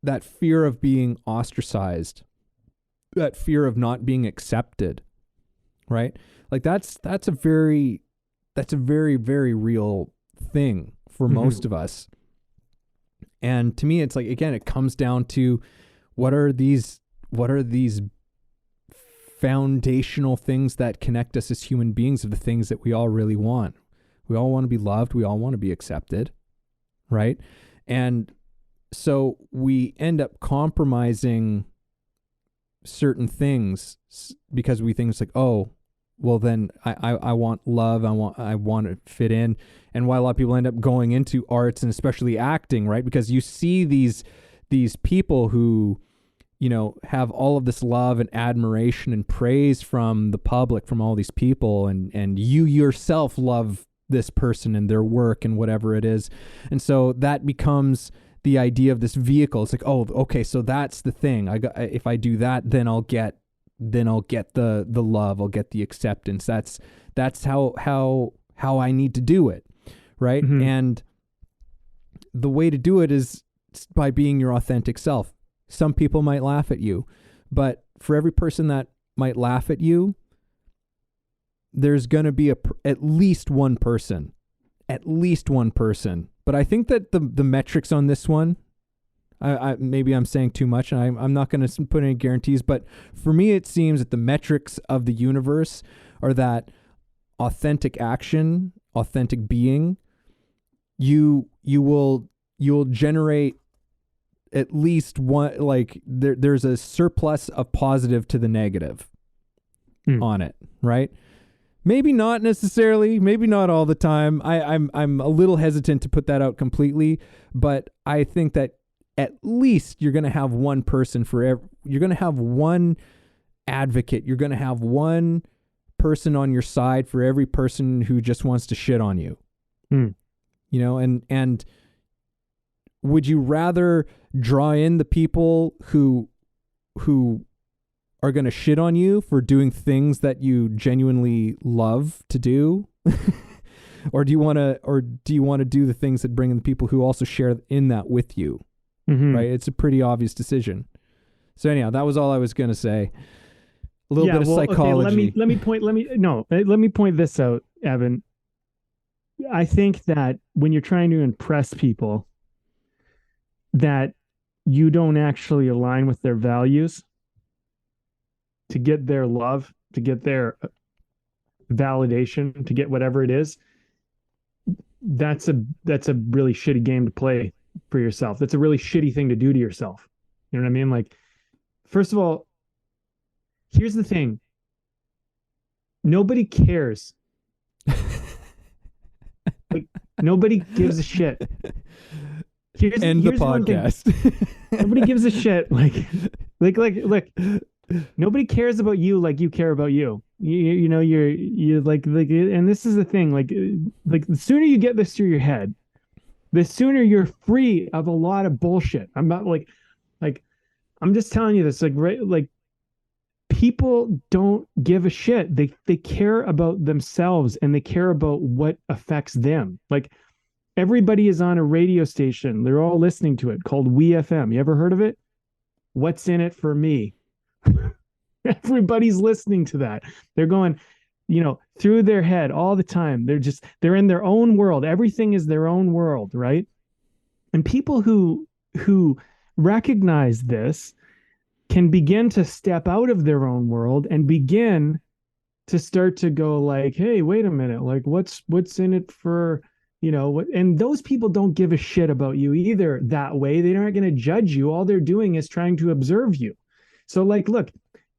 that fear of being ostracized, that fear of not being accepted, right? Like that's a very, very real thing for most of us. And to me, it's like, again, it comes down to what are these foundational things that connect us as human beings, of the things that we all really want. We all want to be loved. We all want to be accepted, right? And so we end up compromising certain things because we think it's like, oh, well, then I want love. I want to fit in. And why a lot of people end up going into arts, and especially acting, right? Because you see these people who, have all of this love and admiration and praise from the public, from all these people, and you yourself love this person and their work and whatever it is. And so that becomes the idea of this vehicle. It's like, oh, okay, so that's the thing. If I do that, then I'll get the love, I'll get the acceptance. That's how I need to do it, right? Mm-hmm. And the way to do it is by being your authentic self. Some people might laugh at you, but for every person that might laugh at you, there's going to be at least one person. But I think that the metrics on this one, I maybe I'm saying too much, and I'm not going to put any guarantees, but for me, it seems that the metrics of the universe are that authentic action, authentic being, you'll generate at least one, like there's a surplus of positive to the negative on it, right? Maybe not necessarily, maybe not all the time. I'm a little hesitant to put that out completely, but I think that at least you're going to have one person you're going to have one advocate. You're going to have one person on your side for every person who just wants to shit on you. And would you rather draw in the people who are going to shit on you for doing things that you genuinely love to do? Or do you want to do the things that bring in the people who also share in that with you? Mm-hmm. Right? It's a pretty obvious decision. So anyhow, that was all I was going to say. A little bit of psychology. Okay, let me point this out, Evan. I think that when you're trying to impress people, that you don't actually align with their values to get their love, to get their validation, to get whatever it is, that's a really shitty game to play for yourself. That's a really shitty thing to do to yourself. You know what I mean? Like, first of all, here's the thing. Nobody cares. Like, nobody gives a shit. Here's the podcast. Nobody gives a shit. Look, nobody cares about you like you care about you. You know, you're like, and this is the thing, like the sooner you get this through your head, the sooner you're free of a lot of bullshit. I'm not like, I'm just telling you this, like, right, like, people don't give a shit. They care about themselves and they care about what affects them. Like, everybody is on a radio station. They're all listening to it called WeFM. You ever heard of it? What's in it for me? Everybody's listening to that. They're going, you know, through their head all the time. They're in their own world. Everything is their own world, right? And people who recognize this can begin to step out of their own world and begin to start to go like, hey, wait a minute, like what's in it for, you know, what? And those people don't give a shit about you either that way. They aren't going to judge you. All they're doing is trying to observe you. So like, look,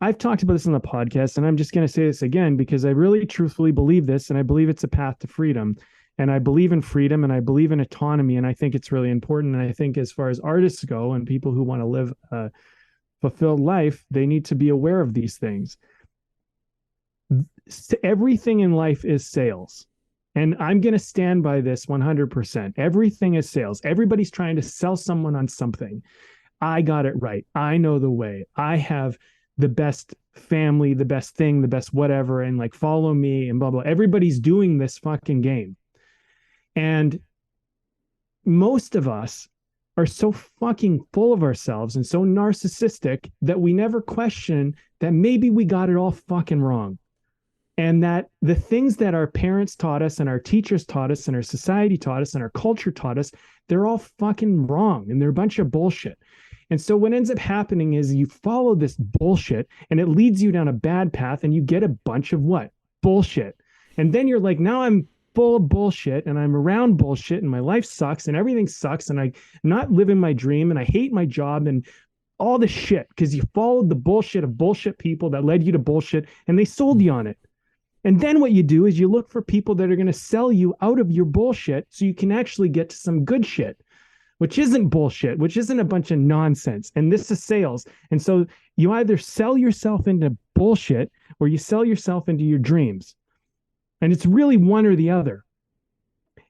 I've talked about this on the podcast, and I'm just going to say this again because I really truthfully believe this, and I believe it's a path to freedom. And I believe in freedom, and I believe in autonomy, and I think it's really important. And I think as far as artists go and people who want to live a fulfilled life, they need to be aware of these things. Everything in life is sales. And I'm going to stand by this 100%. Everything is sales. Everybody's trying to sell someone on something. I got it right. I know the way. I have the best family, the best thing, the best whatever, and like follow me and blah, blah. Everybody's doing this fucking game. And most of us are so fucking full of ourselves and so narcissistic that we never question that maybe we got it all fucking wrong. And that the things that our parents taught us and our teachers taught us and our society taught us and our culture taught us, they're all fucking wrong and they're a bunch of bullshit. And so what ends up happening is you follow this bullshit and it leads you down a bad path and you get a bunch of what? Bullshit. And then you're like, now I'm full of bullshit and I'm around bullshit and my life sucks and everything sucks and I'm not living my dream and I hate my job and all the shit because you followed the bullshit of bullshit people that led you to bullshit and they sold you on it. And then what you do is you look for people that are going to sell you out of your bullshit so you can actually get to some good shit, which isn't bullshit, which isn't a bunch of nonsense. And this is sales. And so you either sell yourself into bullshit or you sell yourself into your dreams. And it's really one or the other.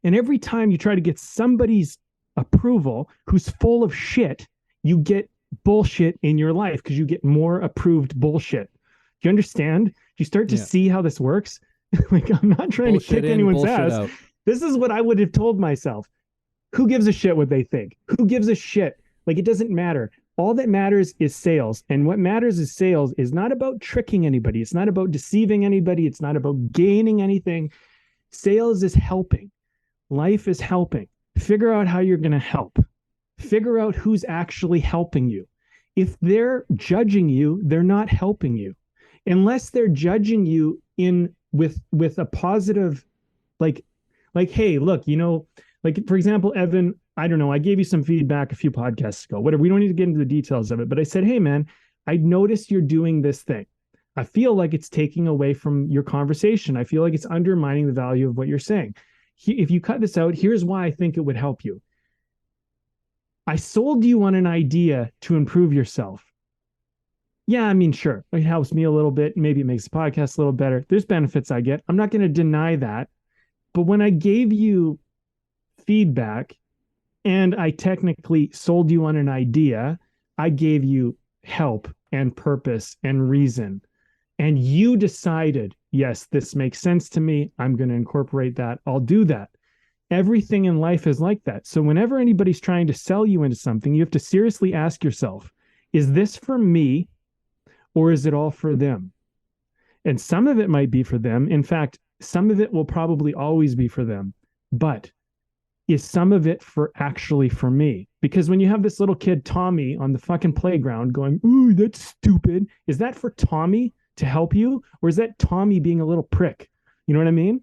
And every time you try to get somebody's approval who's full of shit, you get bullshit in your life because you get more approved bullshit. Do you understand? Do you start to see how this works? Like, I'm not trying bullshit to kick anyone's ass. Out. This is what I would have told myself. Who gives a shit what they think? Who gives a shit? Like, it doesn't matter. All that matters is sales. And what matters is sales is not about tricking anybody. It's not about deceiving anybody. It's not about gaining anything. Sales is helping. Life is helping. Figure out how you're going to help. Figure out who's actually helping you. If they're judging you, they're not helping you. Unless they're judging you with a positive, like, hey, look, you know, like, for example, Evan, I don't know, I gave you some feedback a few podcasts ago, whatever. We don't need to get into the details of it, but I said, hey, man, I noticed you're doing this thing. I feel like it's taking away from your conversation. I feel like it's undermining the value of what you're saying. If you cut this out, here's why I think it would help you. I sold you on an idea to improve yourself. Yeah, I mean, sure, it helps me a little bit. Maybe it makes the podcast a little better. There's benefits I get. I'm not going to deny that. But when I gave you feedback and I technically sold you on an idea, I gave you help and purpose and reason, and you decided, yes, this makes sense to me, I'm going to incorporate that, I'll do that. Everything in life is like that. So whenever anybody's trying to sell you into something, you have to seriously ask yourself, is this for me or is it all for them? And some of it might be for them. In fact, some of it will probably always be for them. But is some of it for actually for me? Because when you have this little kid, Tommy, on the fucking playground going, ooh, that's stupid, is that for Tommy to help you? Or is that Tommy being a little prick? You know what I mean?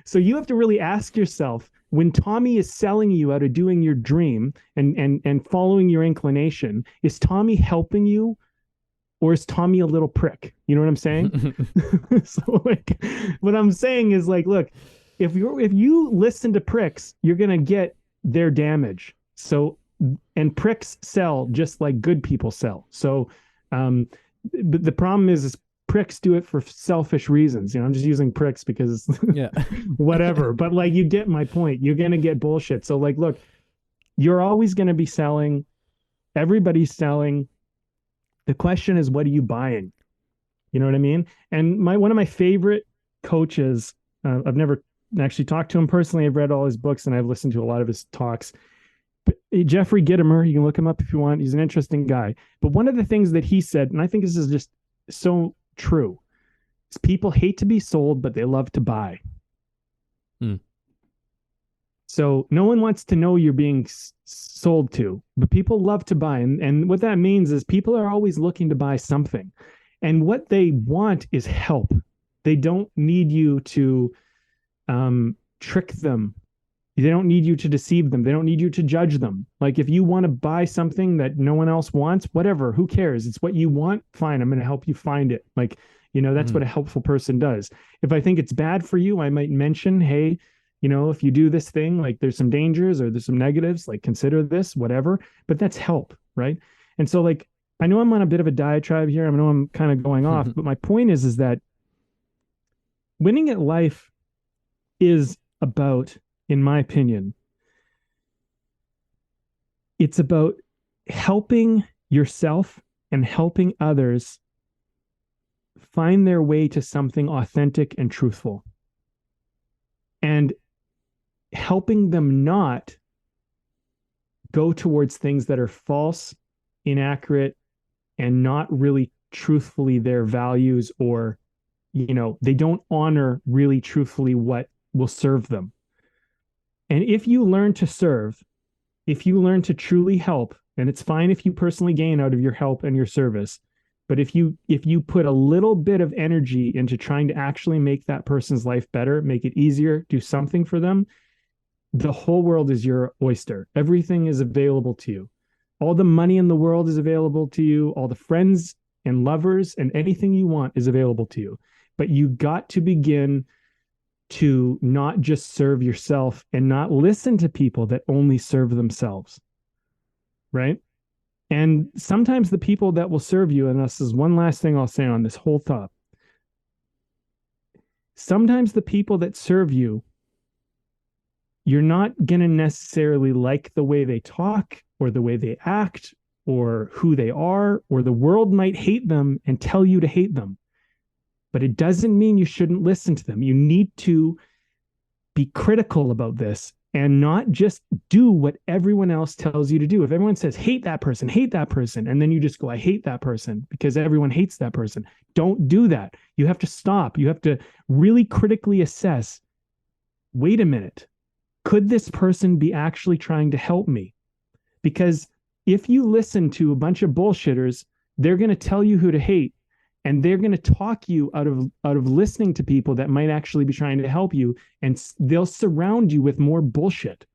So you have to really ask yourself, when Tommy is selling you out of doing your dream and following your inclination, is Tommy helping you or is Tommy a little prick? You know what I'm saying? So like what I'm saying is like, look, if you listen to pricks, you're gonna get their damage. So and pricks sell just like good people sell. So but the problem is pricks do it for selfish reasons. You know, I'm just using pricks because yeah. whatever. But like you get my point. You're gonna get bullshit. So like look, you're always gonna be selling, everybody's selling. The question is, what are you buying? You know what I mean? And one of my favorite coaches, I've never actually talked to him personally. I've read all his books and I've listened to a lot of his talks. But Jeffrey Gitomer, you can look him up if you want. He's an interesting guy. But one of the things that he said, and I think this is just so true, is people hate to be sold, but they love to buy. So no one wants to know you're being sold to, but people love to buy. And what that means is people are always looking to buy something. And what they want is help. They don't need you to trick them. They don't need you to deceive them. They don't need you to judge them. Like if you want to buy something that no one else wants, whatever, who cares? It's what you want. Fine. I'm going to help you find it. Like, you know, that's what a helpful person does. If I think it's bad for you, I might mention, hey, you know, if you do this thing, like there's some dangers or there's some negatives, like consider this, whatever, but that's help. Right. And so like, I know I'm on a bit of a diatribe here. I know I'm kind of going off, but my point is that winning at life is about, in my opinion, it's about helping yourself and helping others find their way to something authentic and truthful. And helping them not go towards things that are false, inaccurate, and not really truthfully their values, or, you know, they don't honor really truthfully what will serve them. And if you learn to serve, if you learn to truly help, and it's fine if you personally gain out of your help and your service, but if you put a little bit of energy into trying to actually make that person's life better, make it easier, do something for them, the whole world is your oyster. Everything is available to you. All the money in the world is available to you. All the friends and lovers and anything you want is available to you. But you got to begin to not just serve yourself and not listen to people that only serve themselves. Right? And sometimes the people that will serve you, and this is one last thing I'll say on this whole thought. Sometimes the people that serve you, you're not going to necessarily like the way they talk or the way they act or who they are, or the world might hate them and tell you to hate them. But it doesn't mean you shouldn't listen to them. You need to be critical about this and not just do what everyone else tells you to do. If everyone says, hate that person, and then you just go, I hate that person because everyone hates that person. Don't do that. You have to stop. You have to really critically assess, wait a minute, could this person be actually trying to help me? Because if you listen to a bunch of bullshitters, they're going to tell you who to hate. And they're going to talk you out of listening to people that might actually be trying to help you, and they'll surround you with more bullshit.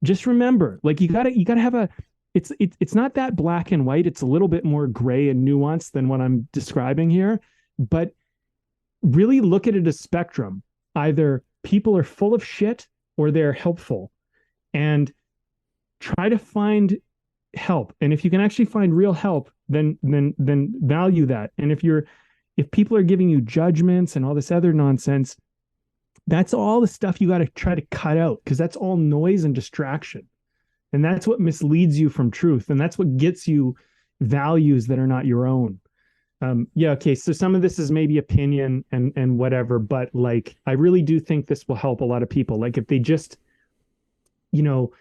Just remember, like you gotta have it's not that black and white. It's a little bit more gray and nuanced than what I'm describing here. But really look at it as spectrum. Either people are full of shit or they're helpful, and try to find help. And if you can actually find real help, then value that. And if people are giving you judgments and all this other nonsense, that's all the stuff you got to try to cut out, because that's all noise and distraction. And that's what misleads you from truth. And that's what gets you values that are not your own. Yeah, okay. So some of this is maybe opinion and whatever, but like I really do think this will help a lot of people. Like if they just, you know,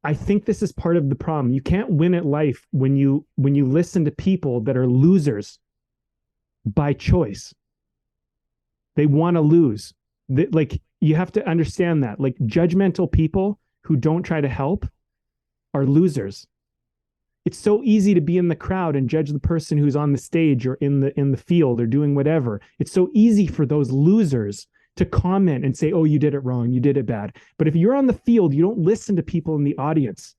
I think this is part of the problem. You can't win at life when you listen to people that are losers by choice. They want to lose. Like you have to understand that. Like judgmental people who don't try to help are losers. It's so easy to be in the crowd and judge the person who's on the stage or in the field or doing whatever. It's so easy for those losers to comment and say, "Oh, you did it wrong, you did it bad." But if you're on the field, you don't listen to people in the audience.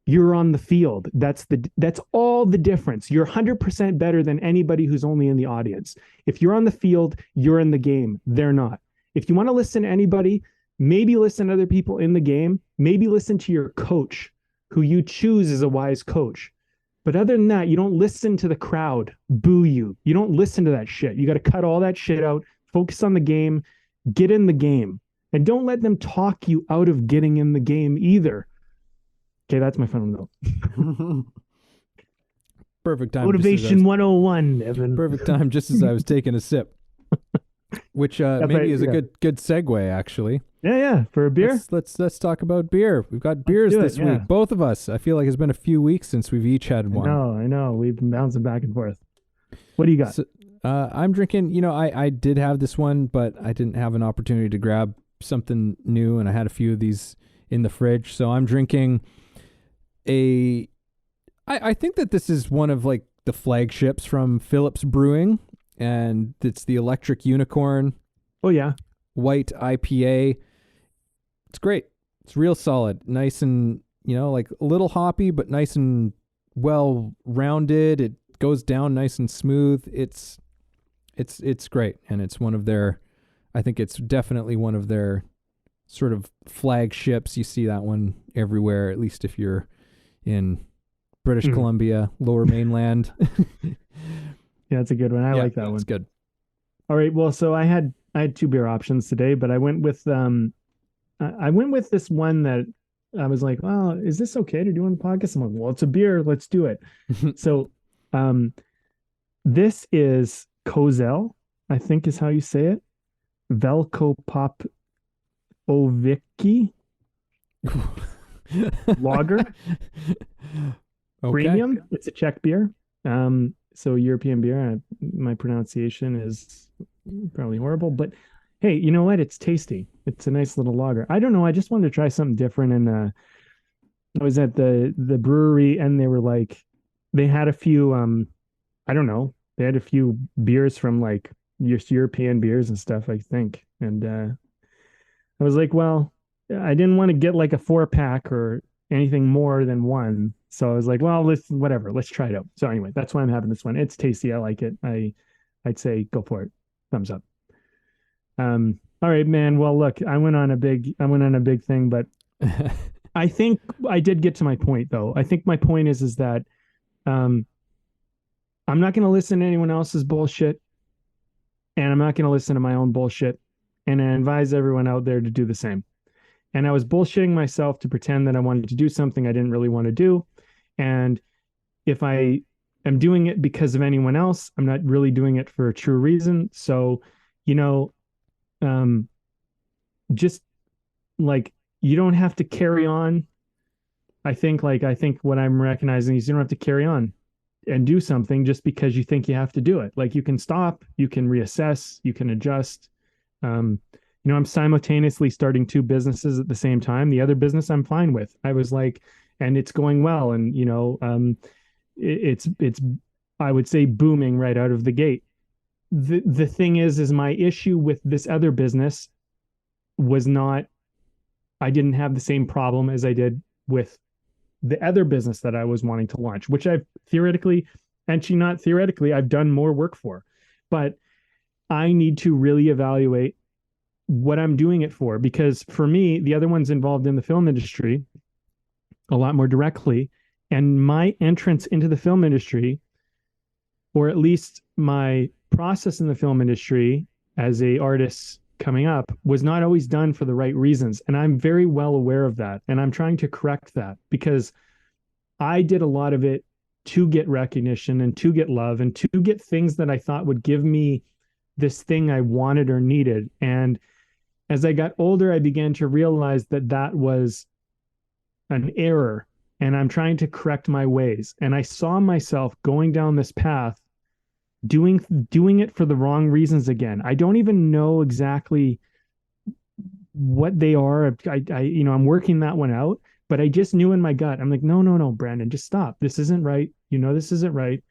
You're on the field. That's all the difference. You're 100% better than anybody who's only in the audience. If you're on the field, you're in the game. They're not. If you want to listen to anybody, maybe listen to other people in the game. Maybe listen to your coach, who you choose as a wise coach. But other than that, you don't listen to the crowd boo you. You don't listen to that shit. You got to cut all that shit out, focus on the game, get in the game, and don't let them talk you out of getting in the game either. Okay, that's my final note. Perfect time. Motivation 101, Evan. Perfect time, just as I was taking a sip. Which maybe is a good segue, actually. Yeah. For a beer? Let's talk about beer. We've got beers this week. Both of us. I feel like it's been a few weeks since we've each had one. I know. We've been bouncing back and forth. What do you got? So, I'm drinking, I did have this one, but I didn't have an opportunity to grab something new, and I had a few of these in the fridge. So I'm drinking I think that this is one of like the flagships from Phillips Brewing, and it's the Electric Unicorn. Oh yeah. White IPA. It's great. It's real solid. Nice and, like a little hoppy, but nice and well rounded. It goes down nice and smooth. It's great. And it's I think it's definitely one of their sort of flagships. You see that one everywhere, at least if you're in British Columbia, Lower Mainland. Yeah, that's a good one. I like that one. That's good. All right. Well, so I had two beer options today, but I went with this one that I was like, well, is this okay to do on the podcast? I'm like, well, it's a beer. Let's do it. So this is Kozel, I think is how you say it. Velko Pop Ovicki Lager. Okay. Premium. It's a Czech beer. So European beer. My pronunciation is probably horrible, but hey, you know what? It's tasty. It's a nice little lager. I don't know. I just wanted to try something different. And I was at the brewery, and they were like, they had a few. I don't know. They had a few beers from like European beers and stuff, I think. And I was like, well, I didn't want to get like a 4-pack or anything more than one. So I was like, well, let's try it out. So anyway, that's why I'm having this one. It's tasty. I like it. I'd say go for it. Thumbs up. All right, man. Well, look, I went on a big thing, but I think I did get to my point though. I think my point is that I'm not going to listen to anyone else's bullshit, and I'm not going to listen to my own bullshit. And I advise everyone out there to do the same. And I was bullshitting myself to pretend that I wanted to do something I didn't really want to do. And if I am doing it because of anyone else, I'm not really doing it for a true reason. So, just like, you don't have to carry on. I think what I'm recognizing is you don't have to carry on and do something just because you think you have to do it. Like, you can stop, you can reassess, you can adjust. I'm simultaneously starting 2 businesses at the same time. The other business I'm fine with. I was like, and it's going well. And, it's I would say booming right out of the gate. The thing is my issue with this other business was not, I didn't have the same problem as I did with the other business that I was wanting to launch, which I've I've done more work for, but I need to really evaluate what I'm doing it for, because for me, the other one's involved in the film industry a lot more directly. And my entrance into the film industry, or at least my process in the film industry as a artist coming up, was not always done for the right reasons. And I'm very well aware of that. And I'm trying to correct that, because I did a lot of it to get recognition and to get love and to get things that I thought would give me this thing I wanted or needed. And as I got older, I began to realize that that was an error, and I'm trying to correct my ways. And I saw myself going down this path, doing it for the wrong reasons again. I don't even know exactly what they are. I'm working that one out, but I just knew in my gut. I'm like, no, no, no, Brandon, just stop. This isn't right. This isn't right.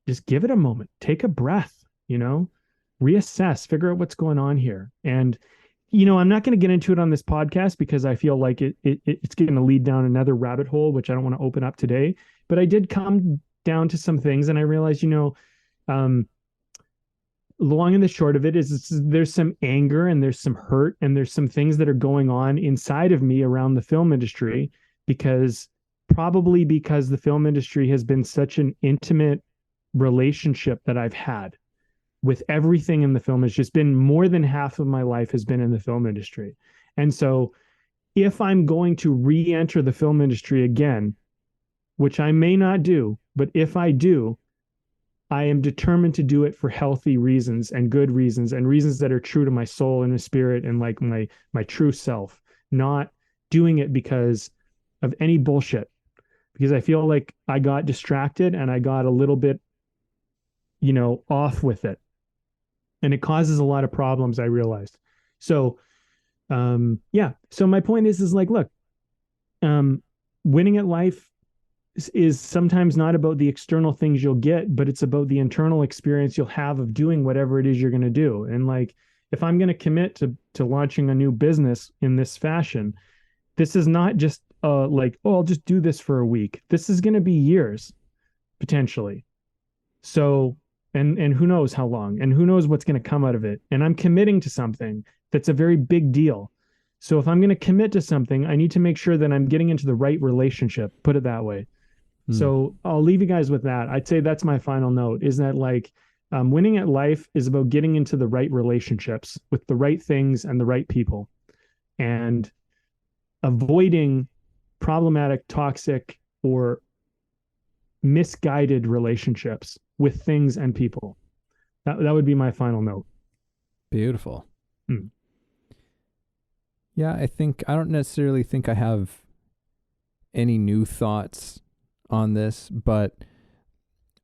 Just give it a moment. Take a breath. Reassess, figure out what's going on here. And I'm not going to get into it on this podcast because I feel like it's going to lead down another rabbit hole, which I don't want to open up today. But I did come down to some things, and I realized, long and the short of it is there's some anger and there's some hurt and there's some things that are going on inside of me around the film industry probably because the film industry has been such an intimate relationship that I've had with everything in the film. Has just been more than half of my life has been in the film industry. And so if I'm going to re-enter the film industry again, which I may not do, but if I do, I am determined to do it for healthy reasons and good reasons and reasons that are true to my soul and my spirit and like my true self, not doing it because of any bullshit. Because I feel like I got distracted and I got a little bit, off with it. And it causes a lot of problems, I realized. So, yeah. So my point is like, look, winning at life is sometimes not about the external things you'll get, but it's about the internal experience you'll have of doing whatever it is you're going to do. And like, if I'm going to commit to launching a new business in this fashion, this is not just I'll just do this for a week. This is going to be years potentially. So, and who knows how long, and who knows what's going to come out of it. And I'm committing to something that's a very big deal. So if I'm going to commit to something, I need to make sure that I'm getting into the right relationship, put it that way. So I'll leave you guys with that. I'd say that's my final note, is that winning at life is about getting into the right relationships with the right things and the right people, and avoiding problematic, toxic, or misguided relationships with things and people. That would be my final note. Beautiful. Yeah, I don't necessarily think I have any new thoughts on this, but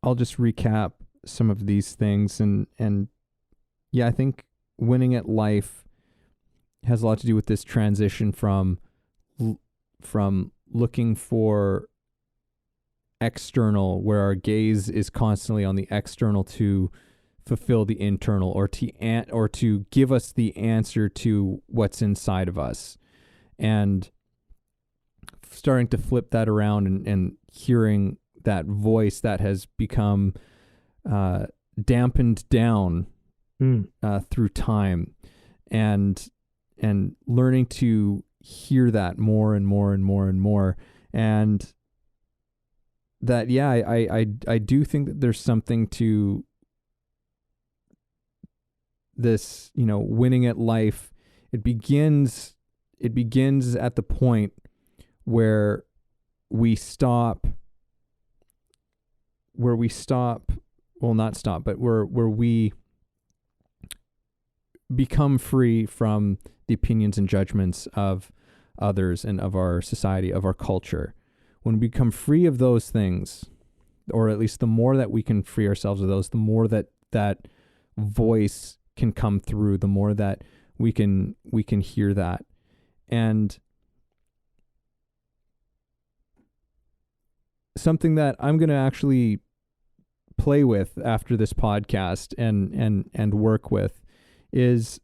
I'll just recap some of these things. And yeah, I think winning at life has a lot to do with this transition from looking for external, where our gaze is constantly on the external, to fulfill the internal, or to give us the answer to what's inside of us, and starting to flip that around and hearing that voice that has become dampened down through time, and learning to hear that more and more and more and more. And that, yeah, I do think that there's something to this, winning at life. It begins at the point where we stop, well, not stop, but where we become free from the opinions and judgments of others and of our society, of our culture. When we become free of those things, or at least the more that we can free ourselves of those, the more that voice can come through, the more that we can hear that. And something that I'm going to actually play with after this podcast and work with is,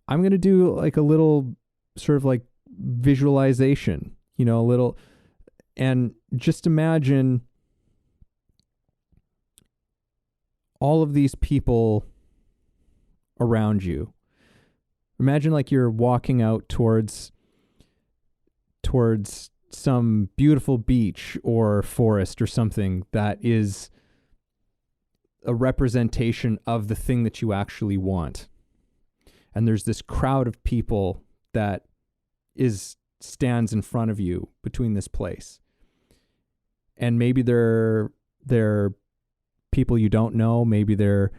I'm going to do like a little sort of like visualization, a little, and just imagine all of these people around you. Imagine like you're walking out towards some beautiful beach or forest or something that is a representation of the thing that you actually want. And there's this crowd of people that stands in front of you between this place. And maybe they're people you don't know. Maybe they're,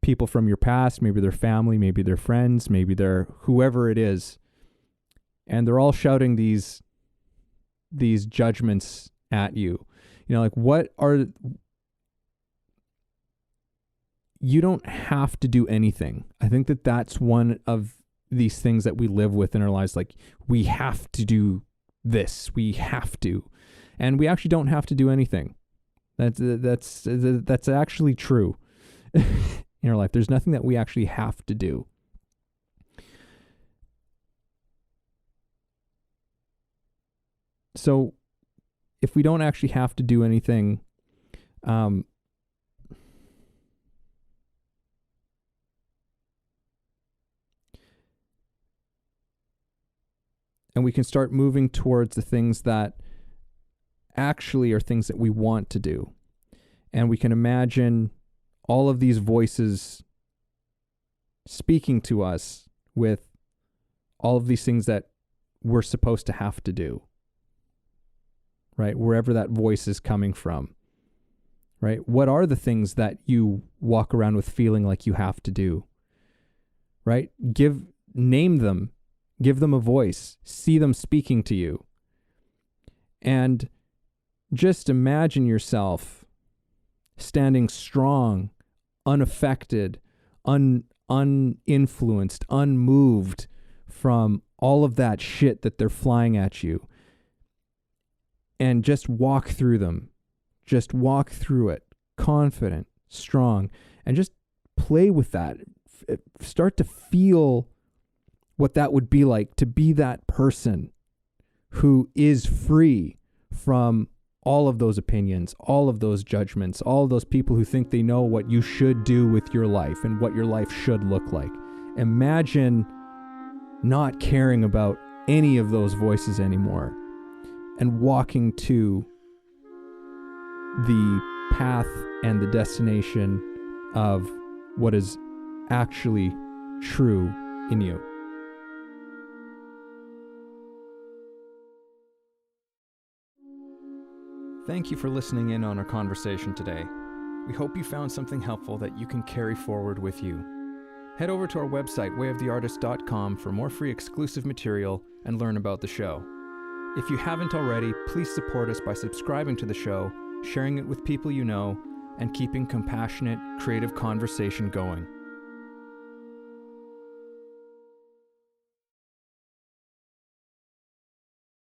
people from your past. Maybe they're family. Maybe they're friends. Maybe they're whoever it is. And they're all shouting these judgments at you. You don't have to do anything. I think that that's one of these things that we live with in our lives. Like, we have to do this. We have to. And we actually don't have to do anything. That's actually true in our life. There's nothing that we actually have to do. So if we don't actually have to do anything, and we can start moving towards the things that actually are things that we want to do. And we can imagine all of these voices speaking to us with all of these things that we're supposed to have to do. Right? Wherever that voice is coming from. Right? What are the things that you walk around with feeling like you have to do? Right? Name them. Give them a voice. See them speaking to you. And just imagine yourself standing strong, unaffected, uninfluenced, unmoved from all of that shit that they're flying at you. And just walk through them. Just walk through it, confident, strong, and just play with that. Start to feel what that would be like to be that person who is free from all of those opinions, all of those judgments, all of those people who think they know what you should do with your life and what your life should look like. Imagine not caring about any of those voices anymore and walking to the path and the destination of what is actually true in you. Thank you for listening in on our conversation today. We hope you found something helpful that you can carry forward with you. Head over to our website, wayoftheartist.com, for more free exclusive material and learn about the show. If you haven't already, please support us by subscribing to the show, sharing it with people you know, and keeping compassionate, creative conversation going.